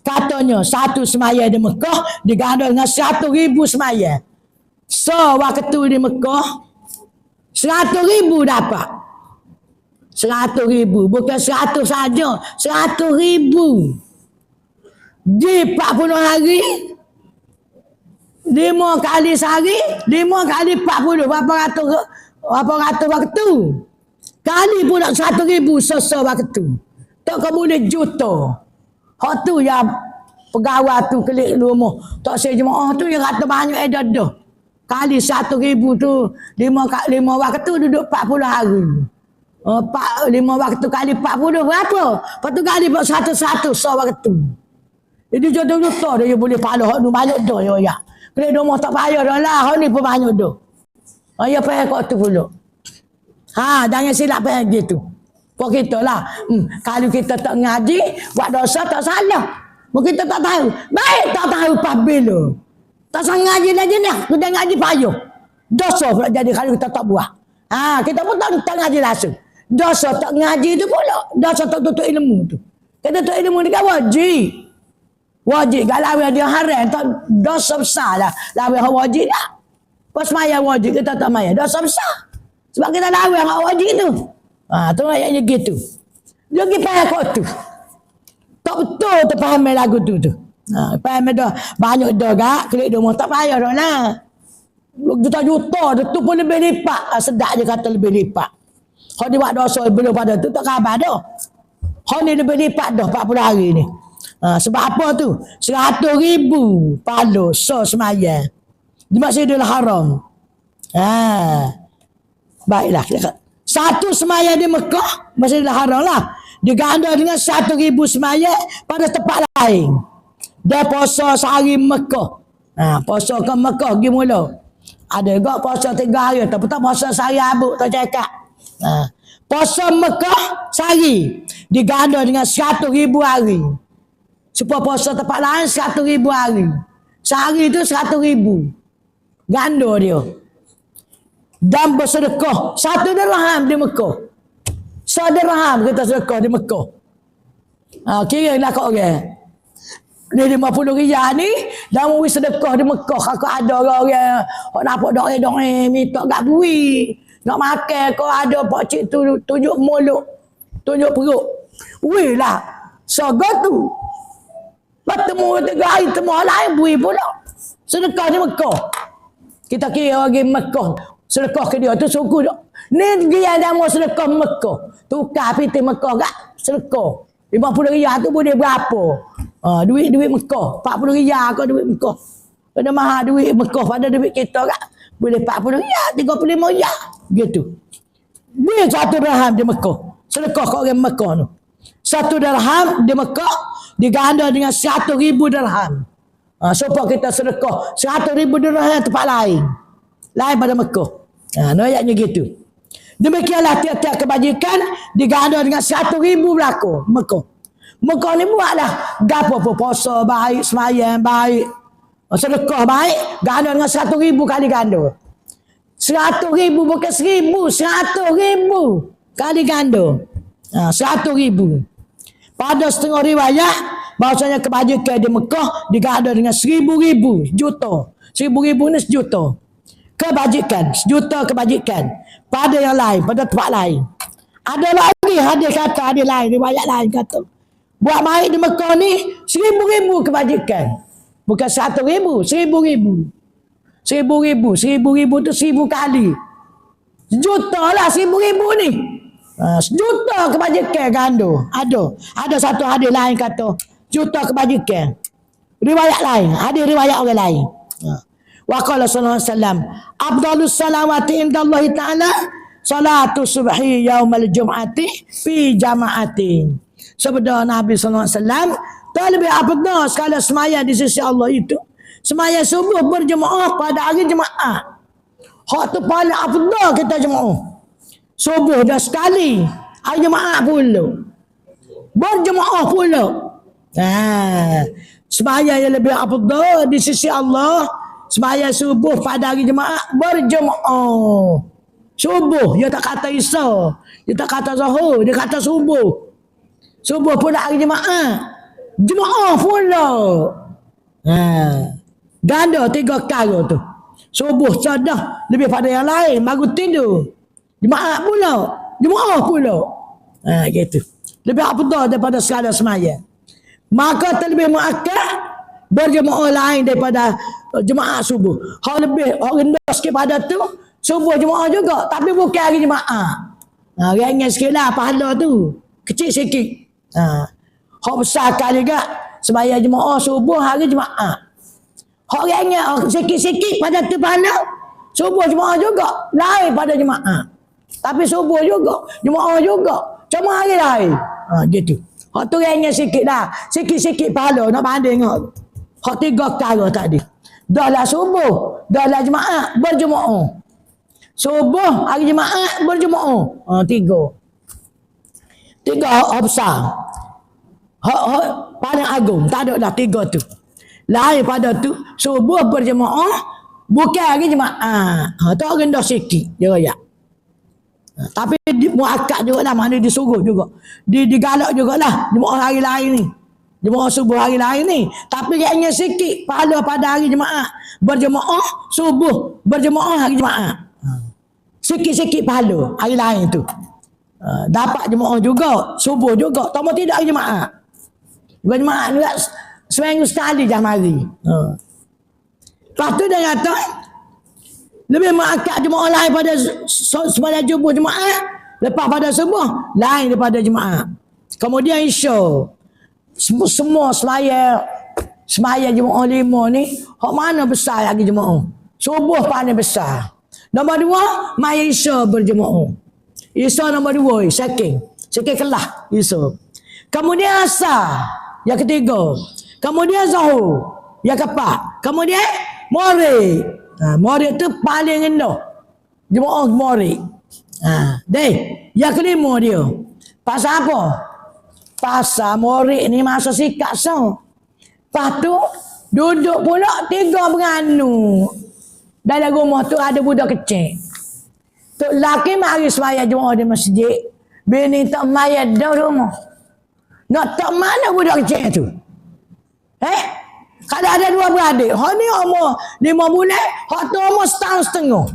Speaker 1: katanya satu semaya di Mekah digandol dengan 100,000 semaya. So waktu di Mekah 100,000 dapat. 100,000 bukan 100 saja, 100,000 di 40 hari 5 kali sehari 5 kali 40 berapa ratus waktu kali pula 100,000 sesuai waktu tak kemudian juta. Hak tu yang pegawai tu kelik rumah tak saya jemaah tu yang kata banyak dah Kali 1,000 tu, 5 waktu duduk 40 hari. 5 waktu kali 40 berapa? Lepas tu kali 1 waktu. Jadi jodoh lupa dia boleh pahala hak nu banyak dah ya. Kena domo tak payah dah lah, hak ni pun banyak dah. Ya payah kau tu pula. Jangan silap payah gitu. Kau kita lah. Kalau kita tak ngaji, buat dosa tak salah. Mungkin kita tak tahu. Baik tak tahu bila. Tak sang ngaji lagi ni. Kita ngaji payah. Dosa pula jadi kalau kita tak buat. Kita pun tak ngaji langsung. Dosa tak ngaji tu pula. Dosa tak tutup ilmu tu. Kita tutup ilmu ni kan wajib. Wajib. Kalau dia haram, tak dosa besar lah. Lawan wajib tak. Pas maya wajib, kita tak maya. Dosa besar. Sebab kita lawan wajib tu. Tu ayatnya gitu. Dia pergi payah kau tu. Tak betul tu faham lagu tu. Faham dah. Banyak dah gak. Klik dia tak payah dah lah. Juta-juta tu pun lebih lipat. Sedap je kata lebih lipat. Kalau dia buat dosa belum pada tu tak khabar dah. Kalau ni lebih lipat dah 40 hari ni. Sebab apa tu? 100,000 pahala so semayang di Masjidil Haram. Baiklah. Satu semayang di Mekah, Masjidil Haram lah. Diganda dengan 1,000 semayang pada tempat lain. Dia puasa sehari Mekah. Puasa ke Mekah pergi mula. Ada juga puasa 3 hari. Tapi tak puasa sehari abuk tak cakap. Puasa Mekah sehari. Diganda dengan 100,000 hari. Supaya puasa tempat lain 100,000 hari. Sehari itu 100,000. Ganda dia. Dan bersedekah 1 dirham di Mekah. 1 dirham kita sedekah di Mekah. Kira lah kau orang. Ni 50 riyal ni dah mau sedekah di Mekah. Kalau ada orang hok nampak dok minta gak bui. Nak makan kau ada pak cik tu tunjuk mulut, tunjuk perut. Weh lah. Saga tu. Bertemu 3 hari temu lain bui pula. Sedekah di Mekah. Kita kira orang Mekah. Sedekah ke dia tu suku dak. Ni dia dah mau sedekah Mekah. Tukar piti Mekah gak sedekah. 50 riyal tu boleh berapa? Duit Mekah. 40 riyal kau duit Mekah. Pada mahal duit Mekah pada duit kita gak. Boleh 40 riyal, 35 riyal. Gitu. Duit 1 dirham di Mekah. Sedekah kat orang Mekah tu. 1 dirham di Mekah diganda dengan 100,000 dirham. Supaya kita sedekah 100,000 dirham tempat lain. Lain pada Mekah. Ayatnya gitu. Demikianlah tiap-tiap kebajikan diganda dengan 100,000 berlaku Mekah. Mekah ni buatlah gapo pun puasa baik, sembahyang baik, sedekah baik, ganda dengan 100,000 kali ganda. 100,000 bukan 1,000, 100,000 kali ganda. 100,000. Pada setengah riwayat bahasanya kebajikan di Mekah diganda dengan 1,000 juta. 1,000 ni sejuta. Kebajikan, sejuta kebajikan pada yang lain, pada tempat lain. Ada lagi hadis kata, hadis lain, riwayat lain kata, buat baik di Mekah ni 1,000 kebajikan. Bukan 100,000, 1,000. 1,000 tu 1,000 kali. Sejuta lah 1,000 ni. Sejuta kebajikan ganda. Ada satu hadis lain kata juta kebajikan. Riwayat lain, hadis riwayat orang lain. Wa qala sallallahu alaihi wasallam, afdalus salawati indallahi ta'ala salatu subhi yaumal jum'ati fi jama'atin. Sabda Nabi sallallahu alaihi wasallam, tak lebih afdal sekali semaya di sisi Allah itu semaya subuh berjemaah pada hari Jumaat. Hak tu paling afdal kita jemaah. Subuh dah sekali, hari Jumaat pula. Berjemaah pula. Semaya yang lebih afdal di sisi Allah sembahyang subuh pada hari Jumaat berjemaah. Subuh, dia tak kata Isya, dia tak kata Zuhur, dia kata subuh. Subuh pula hari Jumaat. Jemaah pula. Ganda 3 kali tu. Subuh sadah lebih pada yang lain, baru tidur. Jumaat pula, jemaah pula. Gitu. Lebih afdal daripada segala sembahyang. Maka terlebih muakkad berjemaah lain daripada jemaah subuh. Hal lebih rendah sikit pada tu subuh jemaah juga, tapi bukan hari Jumaat. Ringan sikit lah pahala tu, kecil sikit. Hak besar kali juga sembahyang jemaah subuh hari Jumaat. Hak ringan sikit-sikit pada tu pahala Subuh jemaah juga. Lain pada jemaah. Tapi subuh juga. Jemaah juga. Cuma hari lain. Gitu. Hak tu rengnya sikit dah. Sikit-sikit pahala nak banding. Hak 3 perkara tadi. Dah lah subuh. Dah lah jemaah. Berjemaah. Subuh, hari jemaah, berjemaah. 3. 3 hak besar. Hak paling agung. Tak ada dah 3 tu. Lain pada tu, subuh berjemaah, bukan hari jemaah. Tu rendah sikit. Dia raya. Tapi muakkad juga lah. Mana disuruh juga. Digalak juga lah. Jemaah hari lain ni. Jemaah subuh hari lain ni. Tapi kayaknya sikit. Pahala pada hari jemaah. Berjemaah subuh. Berjemaah hari jemaah. Sikit-sikit pahala hari lain tu. Dapat jemaah juga. Subuh juga. Tambah tidak hari jemaah. Berjemaah juga. Seminggu sekali jam hari. Lepas tu dia kata. Lebih muakkad jemaah lain pada sembahyang subuh jemaah. Lepas pada subuh. Lain daripada jemaah. Kemudian Isya. Semua sembahyang jemaah 5 ni. Hak mana besar lagi jemaah? Subuh paling besar. Nombor 2. Maya Isya berjemaah. Isya nombor 2. Second kelah Isya. Kemudian Asar. Yang ketiga. Kemudian Zuhur. Yang keempat. Kemudian Maghrib. Maghrib tu paling rendah. Jemaah Maghrib. Yang kelima dia. Pasal apa? Pasal Maghrib ni masa sikat so. Lepas tu duduk pula 3 beranu. Dalam rumah tu ada budak kecil. Tok laki mari sembahyang jemaah di masjid. Bini tak mayat dah rumah. Nak tak mana budak kecil tu? Kalau ada 2 beradik, hak ni umur 5 bulan, hak tu umur setahun setengah.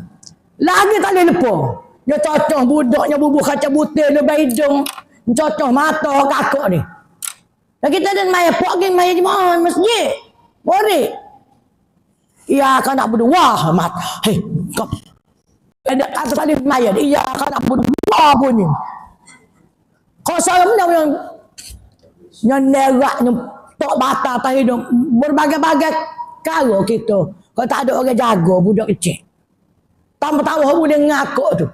Speaker 1: Lagi tak boleh lepas. Dia cocok budaknya bubuh kaca butir, dia hidung. Cocok mata kakak ni. Dan kita ada maya pergi maya jemaah masjid. Boleh. Ia akan nak berdua mat. Hei, kau ada kata tadi maya. Ia akan nak berdua bunyi. Kau salam yang neraknya tok bata tak hidup berbagai-bagai kara kita. Kau tak ada orang jaga budak kecil. Tambah-tambah boleh ngakuk tu.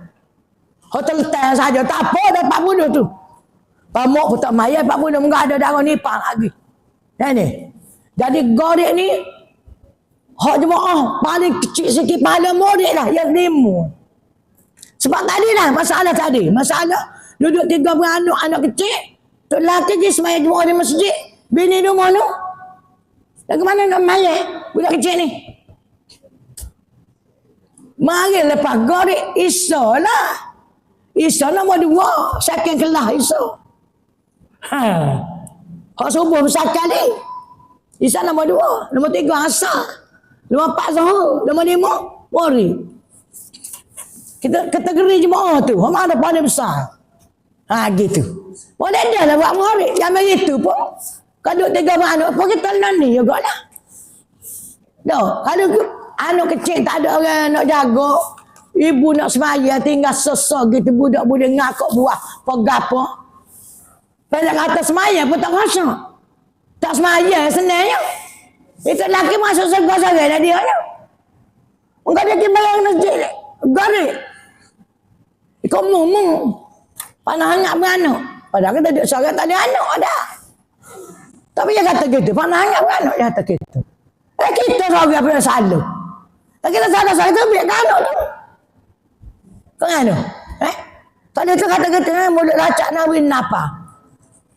Speaker 1: Kau terletak saja. Tak apa dapat bunuh tu. Pamuk pun tak maya, pak bunuh enggak ada darah nipah lagi. Ni. Jadi gorek ni hak jemaah paling kecil sikit pahala murid lah yang 5. Sebab tadi lah masalah tadi. Masalah duduk 3 beranak anak kecil. Tok lelaki je sembahyang jemaah di masjid. Bini rumah tu. Dan ke mana nak mayat budak kecil ni? Mari lepas gorek Isya lah. Isya nombor 2. Second kelah Isya. Hak subuh besar kali. Isya nombor 2. Nombor 3 Asar. Nombor 4 Zuhur. Nombor 5 Maghrib. Kita kategori jemaah tu. Hak mana paling besar? Gitu. Boleh dah lah buat Maghrib. Yang begitu pun. Kalau 3 anak pun kita ni juga lah. Dah. Kalau anak kecil tak ada orang nak jaga. Ibu nak semaya tinggal sesok gitu. Budak boleh ngakuk buah. Pegapa. Pada kata semaya pun tak rasa. Tak semaya senangnya. Itu lelaki masuk segala-segala dah dia. Enggak ada timbalan masjid. Garik. Ikut mumung. Panah hangat beranak. Padahal kita duduk seorang tak ada anak dah. Tapi dia kata gitu. Panah hangat beranak dia kata gitu. Kita seorang apa yang salah. Kita salah-salah kita biar anak tu. Kau ada? Tadi tu kata gitu. Mulut racak Nabi napa.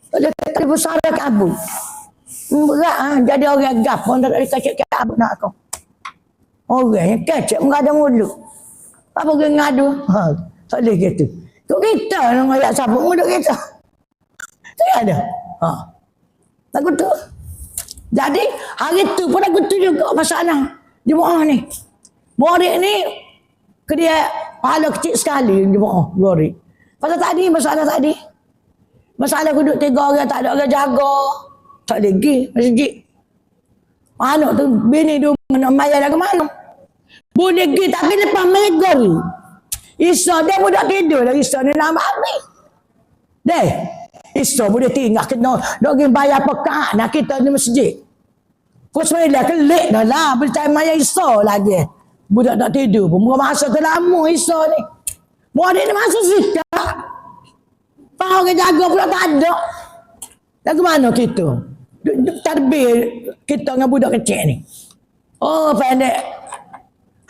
Speaker 1: Tadi kata besar kabut. Berat jadi orang gap pun tak ada kacik kabut nak kau. Orang yang kacik enggak ada mulut. Apa kena ngadu? Tak boleh gitu. Kau kita nak ayat siapa mulut kita. Tak ada. Takut tu. Jadi hari tu pun aku tu juga masalah jemaah ni. Murid ni dia pahala kecil sekali jemaah murid. Pasal tadi masalah tadi. Masalah duduk 3 orang tak ada orang jaga. Tak ada pergi masjid. Anak tu bini dia nak mayat dah ke mana? Boleh pergi tapi lepas mereka ni. Isya dia budak tidur dah. Isya ni lama habis. Deh. Isya boleh tinggal kena. Nak pergi bayar pekat nak kita di masjid. Pukul 9 kelik dah lah. Boleh cari mayat Isya lagi. Budak tak tidur pun. Muka masa tu lama Isa ni. Muka ni masa sikap. Pau orang jaga pula tak ada. Lagu mana kita? Tadbir kita dengan budak kecil ni. Oh pendek.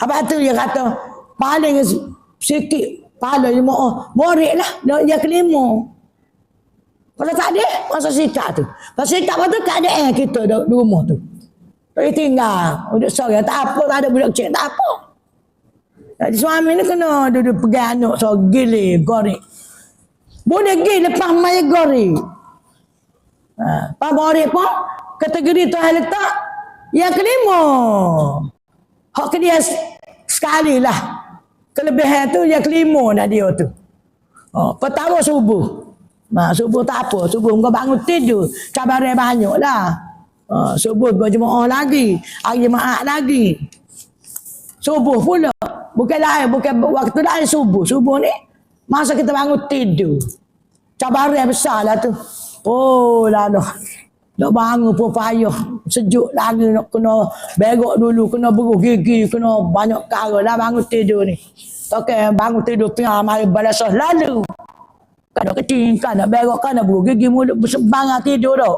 Speaker 1: Apa tu dia kata paling sikit pahala dia murid lah dia kelima. Kalau tak ada masa sikap tu. Masa sikap tu keadaan kita di rumah tu. Tak tinggal. Udah seorang tak apa, tak ada budak kecil tak apa. Jadi suami ni kena duduk pegang anak so gile goreng. Boleh gile lepas mai goreng. Pak goreng pun kategori tu hal letak yang kelima. Hak ke dia sekali lah. Kelebihan tu yang kelima dah dia tu. Pertama subuh. Subuh tak apa. Subuh kau bangun tidur. Cabaran banyak lah. Subuh berjemaah lagi. Hari jemaah lagi. Subuh pula. Bukan lain. Bukan waktu lain subuh. Subuh ni. Masa kita bangun tidur. Cabaran besar lah tu. Oh lah dah. Nak bangun pun payah. Sejuk lagi nak kena berok dulu. Kena beruh gigi. Kena banyak cara lah bangun tidur ni. Okay, bangun tidur pihak mari balasah lalu. Kan nak kecil, kan nak berok, kan nak beruh gigi mulut bersebangan tidur dah.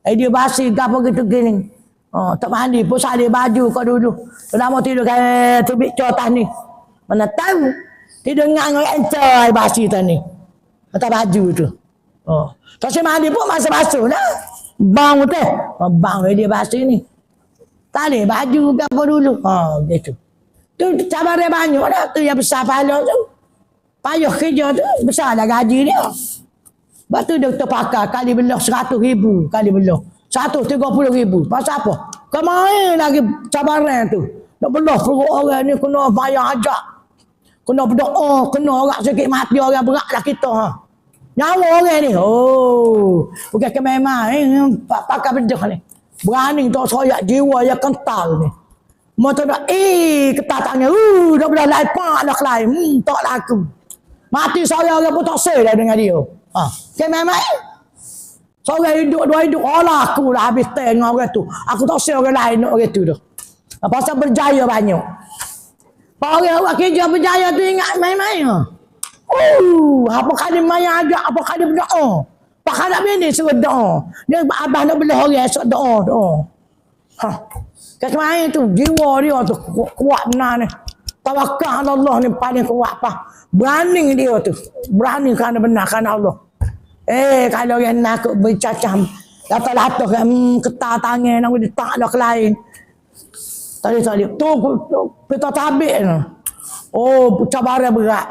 Speaker 1: Dia basi ke apa gitu gini. Tak mandi pun salih baju kau dulu. Lama tidur kayak tubik cotah ni. Mana tahu. Tidur ngang encoy basi tadi. Atas baju tu. Tak si mandi pun masa basuh lah. Bang tu. Bang dia basi ni. Salih baju ke apa dulu. Gitu. Tu cabaran banyak dah. Tu yang besar pahala tu. Payah kerja tu. Besar dah gaji dia. Sebab tu dia terpakai kali belah 100,000 kali belah. 130,000. Pasal apa? Kau main lagi cabaran tu. Nak belah perut orang ni kena bayar ajak. Kena berdoa. Kena orang sikit mati orang berat lah kita. Nyawa orang ni. Bukan kemain-main. Pakai bedah ni. Berani tak soyak jiwa yang kental ni. Mata dah ketatannya. Dah belah lain pak dah lain. Tak laku. Mati saya orang pun tak sedar dengan dia. Kemain-main. Seorang hidup, dua hidup. Allah aku lah habis tengok orang tu. Aku tak sedar orang lain nak orang tu dah. Pasal berjaya banyak. Orang kerja berjaya tu ingat main-main. Apa kali main agak, apa kali berdoa. Pak nak bini suruh doa. Dia abah nak belah orang esok doa. Kat main tu jiwa dia tu kuat benar ni. Tawakal Allah ni paling kuat apa. Berani dia tu. Berani kerana benar kerana Allah. Kalau orang nak bercacam latah-latah kan ketar tangan nak letak dah ke lain. Tadi tu kita tabik ni. Cabaran berat.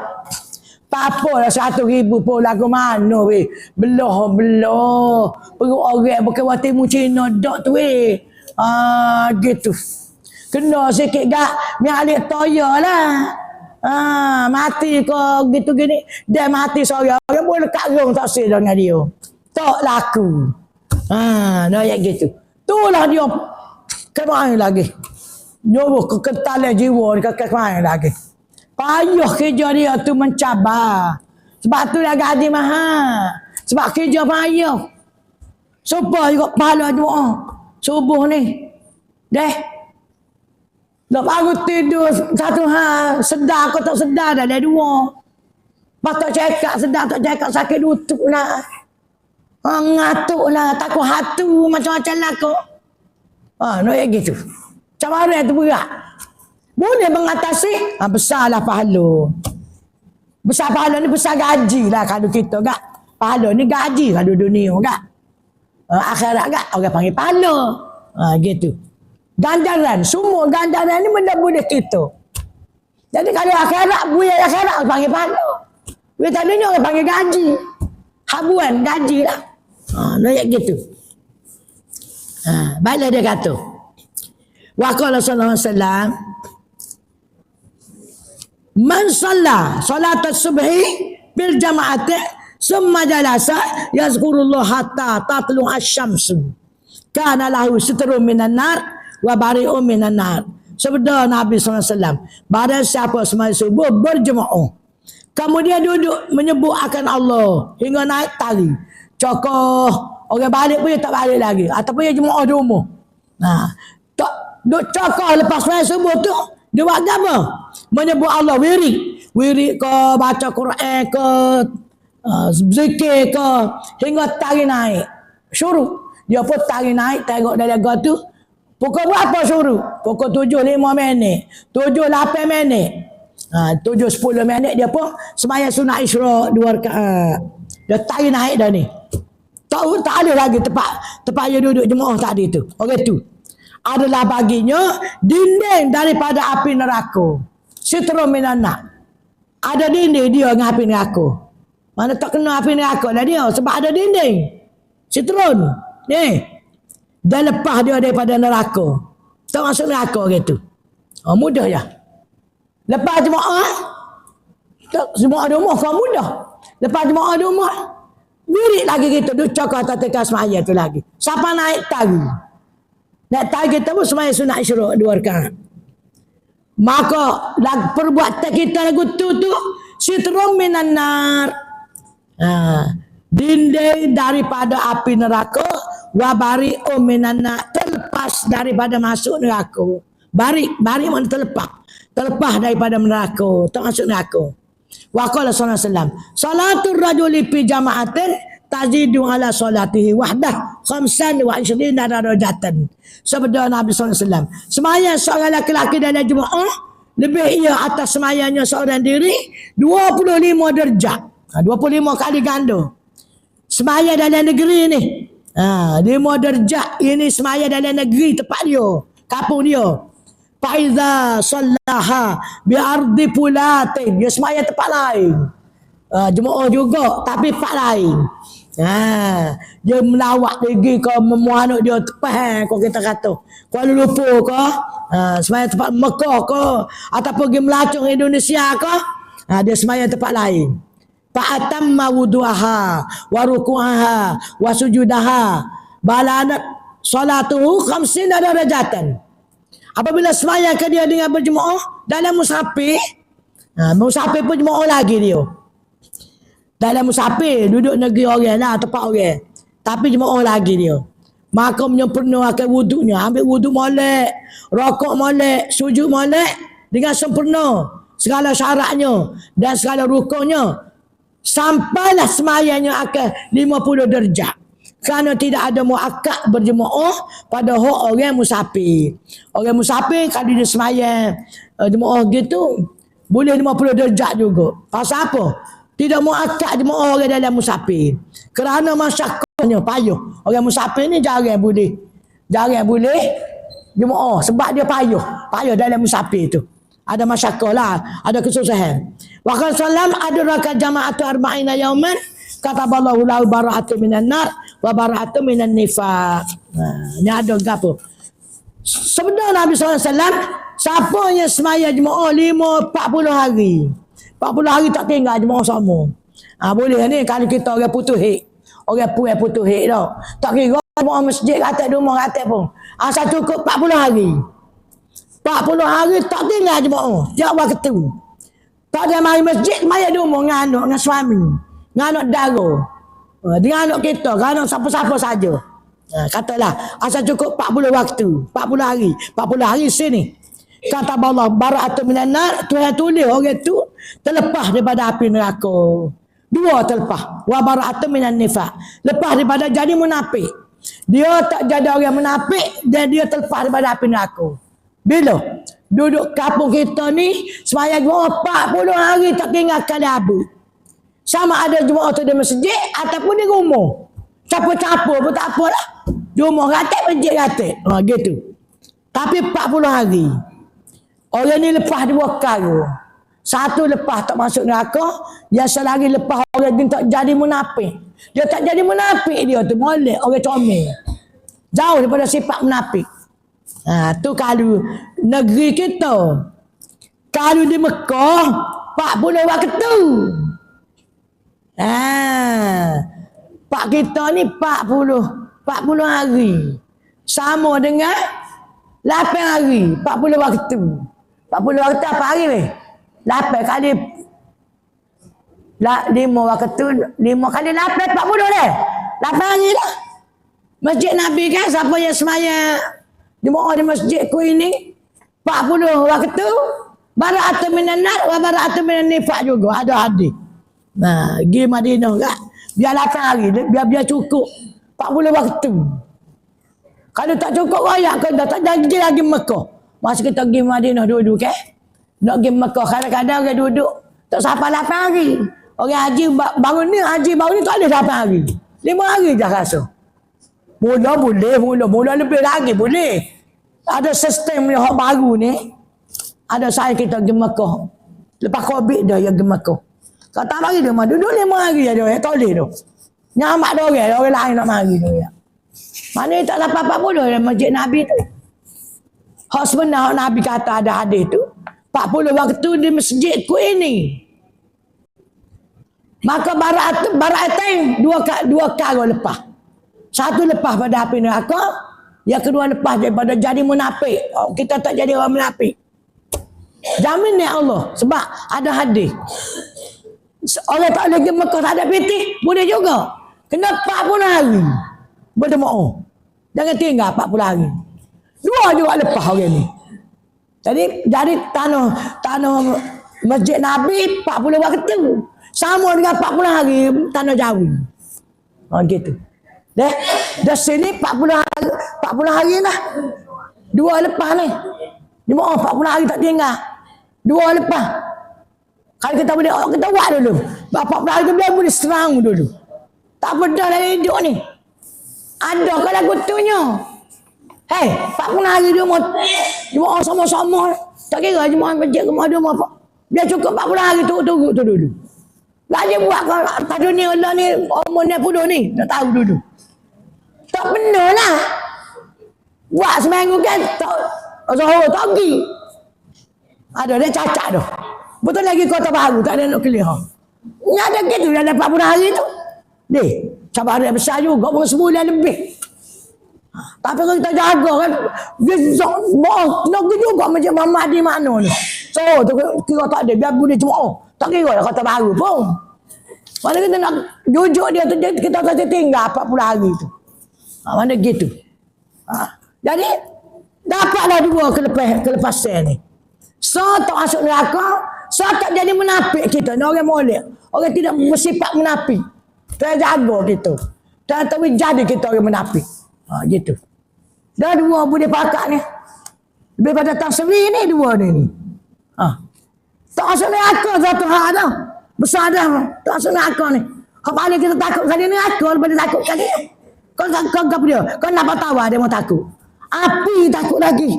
Speaker 1: Tak apalah 100,000 pun lagu mana weh. Belah. Perut orang bukan watimu Cina dak tu weh. Gitu. Kena sikit gak mialik toya lah. Mati kau gitu gini. Dia mati seorang. Orang boleh lekat rong tak sih dengan dia. Tak laku. Nah ya gitu. Itulah dia. Kemana lagi. Nyuruh kekentalan jiwa ni kemana lagi. Payah kerja dia tu mencabar. Sebab tu dah gaji mahal. Sebab kerja payah. Supaya juga pahala doa. Subuh ni. Dah baru tidur satu hal. Sedar kau tak sedar dah dua. Lepas tak cekak sedar tak cekak sakit lutut lah. Ngatuk lah. Takut hatu macam-macam lah kau. Nak gitu. Cabaran tu berat. Boleh mengatasi. Besarlah pahala. Besar pahala ni besar gaji lah kalau kita kak. Pahala ni gaji kalau dunia kak. Akhirat kak orang panggil pahala. Gitu. Ganjaran, semua ganjaran ni benda boleh kita. Jadi kalau akhirat, buaya akhirat orang panggil pahala. Buaya tak dunia orang panggil gaji. Habuan, gaji lah. Nak gitu. Baiklah dia kata. Wa qala sallallahu alaihi wasallam man shalla salat as-subhi bil jama'ati summa jalasa yazkurullah hatta tatlu asy-syamsu kana lahu sitrun minan nar wa bari'un minan nar. Sabda Nabi SAW, barang siapa sembahyang subuh berjemaah kemudian duduk menyebut akan Allah hingga naik tali, cokoh orang balik pun dia tak balik lagi ataupun dia jemaah di rumah. Tak duduk cokoh lepas sembahyang subuh tu Dia buat apa? Menyebut Allah wirid. Wirid ke, baca Quran ke, zikir ke, hingga tarik naik. Syuruk. Dia pun tarik naik, tengok dalaga tu. Pukul berapa syuruk? Pukul 7:05. 7:08. 7:10 dia pun sembahyang sunat Isra 2 rakaat. Dia tarik naik dah ni. Tak ada lagi tempat dia duduk jemaah tadi tu. Orang tu adalah baginya dinding daripada api neraka. Sitrum minanak. Ada dinding dia dengan api neraka. Mana tak kena api neraka lah dia sebab ada dinding. Sitrum ni. Dan lepas dia daripada neraka. Tak masuk neraka gitu. Mudah ya. Lepas jemaah jemaah di rumah kau mudah. Lepas jemaah di rumah wirid lagi kita duduk cakap atas semaya tu lagi. Siapa naik tali? Naik tali kita pun semaya sunat Isra 2 rakaat. Maka perbuatan kita lagu tu sitrum minan nar. Dinding daripada api neraka wa bari'u minan nar, terlepas daripada masuk neraka. Bari mana terlepas daripada neraka, tak masuk neraka. Wa qala sallallahu alaihi wasallam, salatul rajuli fi jama'atin tazidu ala salatihi wahdah 25 darajatan. Sabda Nabi sallallahu alaihi wasallam, sembahyang seorang lelaki dalam jemaah lebih ia atas sembahyangnya seorang diri 25 darjat. 25 kali ganda. Sembahyang dalam negeri ni. 5 darjat ini sembahyang dalam negeri tempat dia, kampung dia. Faiza sallaha bi ardi pulatin, dia sembahyang tempat lain. Jemaah juga tapi tempat lain. Dia melawat lagi ke memuanuk dia tepat kau kita kata Kuala Lumpur ke, sembahyang tempat Mekah ke, ataupun pergi melacung Indonesia ke, dia sembahyang tempat lain. Fa'atamma wudu'aha wa ruku'aha wa sujudaha balanat salatuhu 50 darajatan. Apabila sembahyang dia dengan berjemaah dalam musafir, musafir pun jemaah lagi dia. Dalam musafir duduk negeri orang lah, tempat orang, tapi jemaah lagi dia. Maka menyempurnakan wuduknya, ambil wuduk molek, rokok molek, sujud molek dengan sempurna segala syaratnya dan segala rukunnya, sampailah sembahyangnya akan 50 darjat. Kerana tidak ada muakkad berjemaah pada hak orang musafir. Orang musafir kalau dia sembahyang jemaah gitu boleh 50 darjat juga. Pasal apa? Tidak muakkad jemaah orang dalam musafir. Kerana masyarakatnya payah. Orang musafir ni jarang boleh jemaah sebab dia payah dalam musafir tu. Ada masyarakat lah, ada kesusahan. Wa qala sallam adraka jama'atu arba'ina yauman kataballahu lahu bara'atu minan nar wa bara'atu minan nifaq. Ni ada gapo? Sebenarnya Nabi SAW, siapa yang semaya jemaah 40 hari. 40 hari tak tinggal jemaah sama. Boleh ni kalau kita orang putus hik. Orang putus hik dah. Tak kira jemaah masjid kata rumah kata pun. Asal cukup 40 hari. 40 hari tak tinggal jemaah. Tiap waktu. Tak ada mari masjid, mari di rumah dengan anak, dengan suami. Dengan anak dara. Dengan anak kita, dengan anak siapa-siapa saja. Katalah, asal cukup 40 waktu. 40 hari. 40 hari sini. Kata Allah, bara'atu minan nar, Tuhan tulis orang tu terlepas daripada api neraka. 2 terlepas. Wa bara'atu minan nifaq. Lepas daripada jadi munafik. Dia tak jadi orang munafik dan dia terlepas daripada api neraka. Bila? Duduk kampung kita ni sembahyang 40 hari tak tinggal kali habis. Sama ada jemaah tu di masjid ataupun di rumah. Capur-capur pun tak apalah. Di rumah ratik, masjid ratik. Gitu. Tapi 40 hari. Orang ni lepas 2 kali. Satu lepas tak masuk neraka, yang selagi lepas orang ni tak jadi munafik. Dia tak jadi munafik dia tu, molek orang comel. Jauh daripada sifat munafik. Tu kalau negeri kita. Kalau di Mekah 40 waktu. Pak kita ni 40 hari. Sama dengan 8 hari, 40 waktu. 40 waktu apa hari weh? 8 kali 5 waktu, 5 kali 8 40 dah. 8 hari dah. Masjid Nabi kan siapa yang sembahyang jemaah di masjidku ini waktu bara'atun minan nar wa bara'atun minan nifaq juga ada hadis. Nah, pergi Madinah kan. Biar 8 hari, biar cukup 40 waktu. Kalau tak cukup royak ke tak jadi lagi Mekah. Masa kita pergi Madinah duduk kan. Nak pergi Mekah kadang-kadang orang duduk tak sampai 8 hari. Orang haji baru ni tak ada 8 hari. 5 hari dah rasa. Mula lebih lagi boleh. Ada sistem yang baru ni. Ada saya kita pergi Mekah. Lepas Covid dah yang pergi Mekah. Kalau tak mari dia mah duduk 5 hari je dia tak boleh tu. Nyamak dia orang lain nak mari dia. Mana tak sampai 40 dalam masjid Nabi tu. Hak sebenar Nabi kata ada hadis tu. 40 waktu di masjid ku ini. Maka bara'atain dua kali lepas. Satu lepas pada api neraka, yang kedua lepas daripada jadi munafik. Kita tak jadi orang munafik. Jamin ni Allah sebab ada hadis. Orang tak lagi Mekah tak ada piti, boleh juga. Kena 40 hari. Berdoa. Jangan tinggal 40 hari. Dua juga lepas orang ni. Jadi tanah Masjid Nabi 40 waktu. Sama dengan 40 hari tanah Jawi. Gitu. Dah sini 40 hari lah. Dua lepas ni. Dia mahu 40 hari tak tinggal. Dua lepas. Kalau kita boleh kita buat dulu. 40 hari tu boleh serang dulu. Tak beda dalam hidup ni. Ada ke lagu tunya. Hei, 40 hari dia mau sama-sama. Tak kira jemaah masjid ke mana apa. Dia cukup 40 hari tu dulu. Lagi buat kat dunia Allah ni umur 60 ni. Tak tahu dulu. Tak benar lah. Buat seminggu kan tak Zohor tak pergi. Ada dia cacat tu. Betul lagi Kota Baru tak ada nak kelih. Ni ada gitu dalam 40 hari tu. Deh, cabaran besar juga pun sebulan lebih. Tapi kalau kita jaga kan, dia nak pergi juga macam Muhammad di mana ni. So, tu kira tak ada, biar boleh cuma tak kira lah Kota Baru pun. Mana kita nak jujuk dia tu, kita tak tinggal 40 hari tu. Mana gitu. Jadi, dapatlah dua kelepasan ni. So, tak masuk neraka, so tak jadi munafik kita. Ni orang molek. Orang tidak bersifat munafik. Kita jaga kita. Dan tak jadi kita orang munafik. Gitu. Dah dua boleh pakat ni. Lebih pada tasbih ni dua ni. Tak masuk neraka satu hal dah. Besar dah. Tak masuk neraka ni. Kau paling kita takut kali ni neraka daripada takut kali ni. Kau apa dia? Kau nak tahu dia mau takut. Api takut lagi.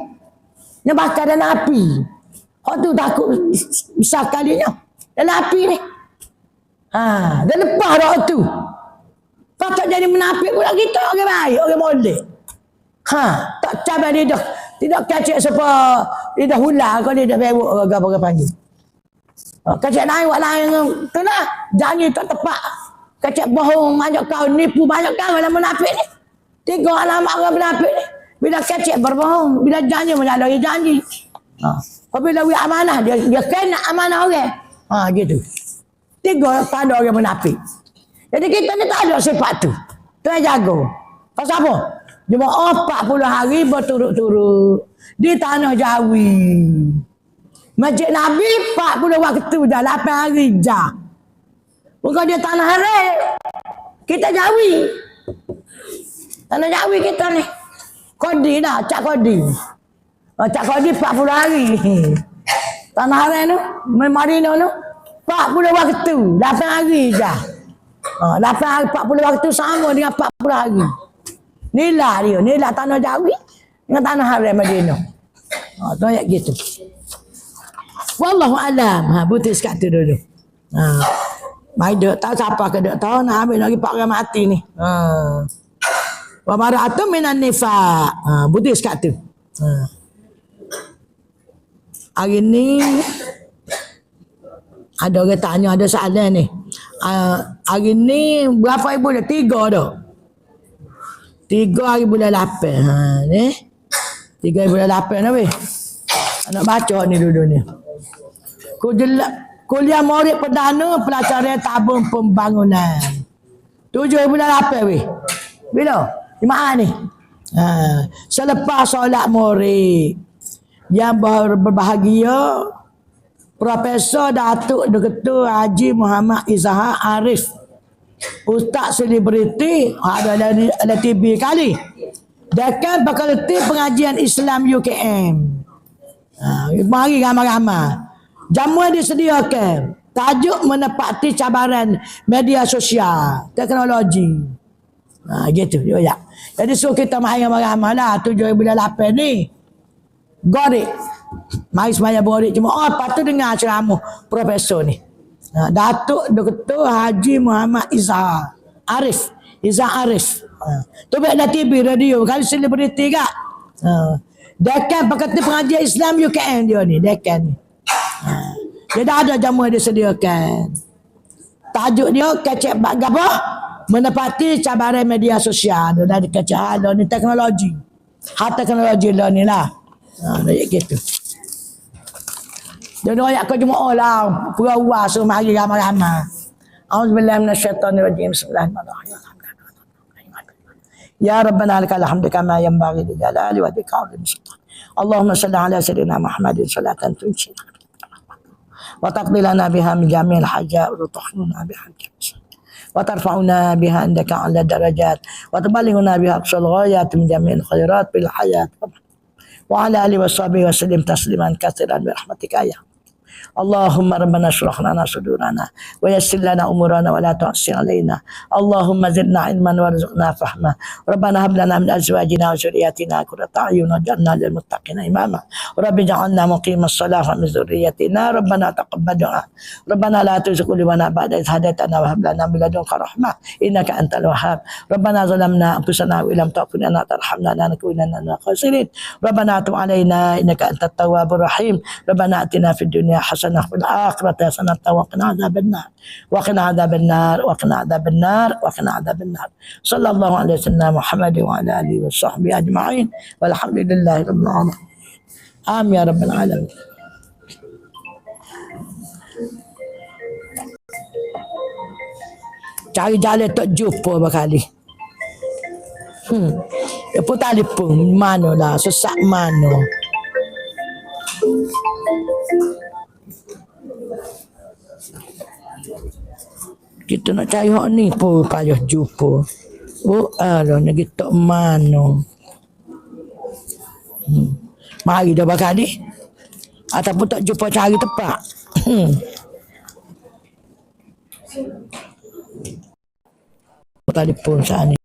Speaker 1: Yang bakar dalam api. Kau tu takut besar kalinya. Dalam api ni. Dia lepas dah tu. Kau tak jadi menafik pula kita orang baik, orang molek. Tak cabar dia dah. Tidak kacik siapa dia dah hulang kau dia dah beruk apa panggil. Kacik lain buat lain tu lah. Janji tak tepat. Kacik bohong banyak kau nipu banyak kau dalam menafik ni. 3 alamat orang menafik ni. Bila kacik berbohong, bila janji menyalahi janji. Apabila dia amanah, dia kena amanah orang. Gitu. 3 tanda orang menafik. Jadi kita ni tak ada sifat tu. Tu yang jaga. Pasal apa? Dia mau 40 hari berturut-turut di tanah Jawi. Masjid Nabi 40 waktu dah 8 hari dah. Bukan dia tanah hari. Kita Jawi. Tanah Jawi kita ni. Kodi dah, Cak Kodi. Cak Kodi 40 hari. Tanah hari tu, Madinah tu 40 waktu, 8 hari dah. 8 hari 40 waktu sama dengan 40 hari. Nilai tanah Jawi dengan tanah Haram Madinah. Tu ayat gitu. Wallahu alam. Butuh sekat tu dulu. Mai dak tahu siapa ke dak tahu nak ambil lagi 4 orang mati ni. Wa mara'atun minan nifaq. Butuh sekat tu. Hari ni ada orang tanya, ada soalan ni. Hari ni berapa ibu dah? 3 dah. 3 hari bulan 8. Ni. 3 hari bulan 8 dah weh. Nak baca ni dulu ni. Kuliah murid perdana pelajaran tabung pembangunan. 7 bulan 8 weh. Bila? Di mana ni? Selepas solat murid. yang berbahagia Profesor Datuk Dr. Haji Muhammad Izhar Arif, Ustaz selebriti ada TV kali. Dekan Fakulti Pengajian Islam UKM. Mari ramai-ramai. Jamuan disediakan. Tajuk menepati cabaran media sosial, teknologi. Gitu ya. Jadi suruh kita mari ramai-ramai lah 7/8 ni. Gorik. Mari semaya borik cuma patut dengar ceramah profesor ni. Datuk Dr. Haji Muhammad Izhar Arif. Tu ada TV radio kali selebriti kak. Dekan Fakulti Pengajian Islam UKM dia ni, dekan ni. Dia dah ada jamuan dia sediakan. Tajuk dia kecek apa? Menepati cabaran media sosial. Dia dah dikecek ni teknologi. Teknologi lah ni lah. Gitu. Dia ayat kau jemaah lah. Pura-pura suruh mari ramai-ramai. A'udzubillahi minasyaitonirrajim. Bismillahirrahmanirrahim. Ya Rabbana lakal hamdu kama yanbaghi li jalali wajhika wa li sultan. Allahumma salli ala sayyidina Muhammadin salatan tunjina wa taqdi lana biha min jami'il hajat wa tuhmina biha wa tarfa'una biha indaka 'ala darajat wa tuballighuna biha aqsal ghayat min jami'il khairat bil hayat wa ala alihi wa sahbihi wa sallim tasliman katsiran bi rahmatika ya Allahumma rabbana shrah lana sudurana wa yassir lana umurana wa la tu'assir alaina Allahumma zidna ilman warzuqna fahma rabbana hab lana min azwajina wa dhurriyyatina qurrata a'yun waj'alna lil muttaqina imama rabbi ij'alna muqimas salah wa min dhurriyyatina rabbana taqabbal du'a rabbana la tuzigh qulubana ba'da idh hadaytana wa hab lana min ladunka rahmah innaka antal wahhab rabbana zalamna anfusana wa illam taghfir lana tarhamna lanakunanna minal khasirin rabbana tub 'alaina innaka antat tawwabur rahim rabbana atina fid dunya حسنة في الآخرة حسنة وقنا عذاب النار وقنا عذاب النار وقنا عذاب النار وقنا عذاب النار صلى الله على سيدنا محمد وعلى آله وصحبه أجمعين والحمد لله رب العالمين آمين يا رب العالمين. Cari jalan tak jumpa berkali. Apa telefon mana lah, sesak mana. Kita nak cari hak ni pun payah jumpa. Alah nak kita mana. Mari dah berkali. Ataupun tak jumpa cari tempat. Telefon saat ni.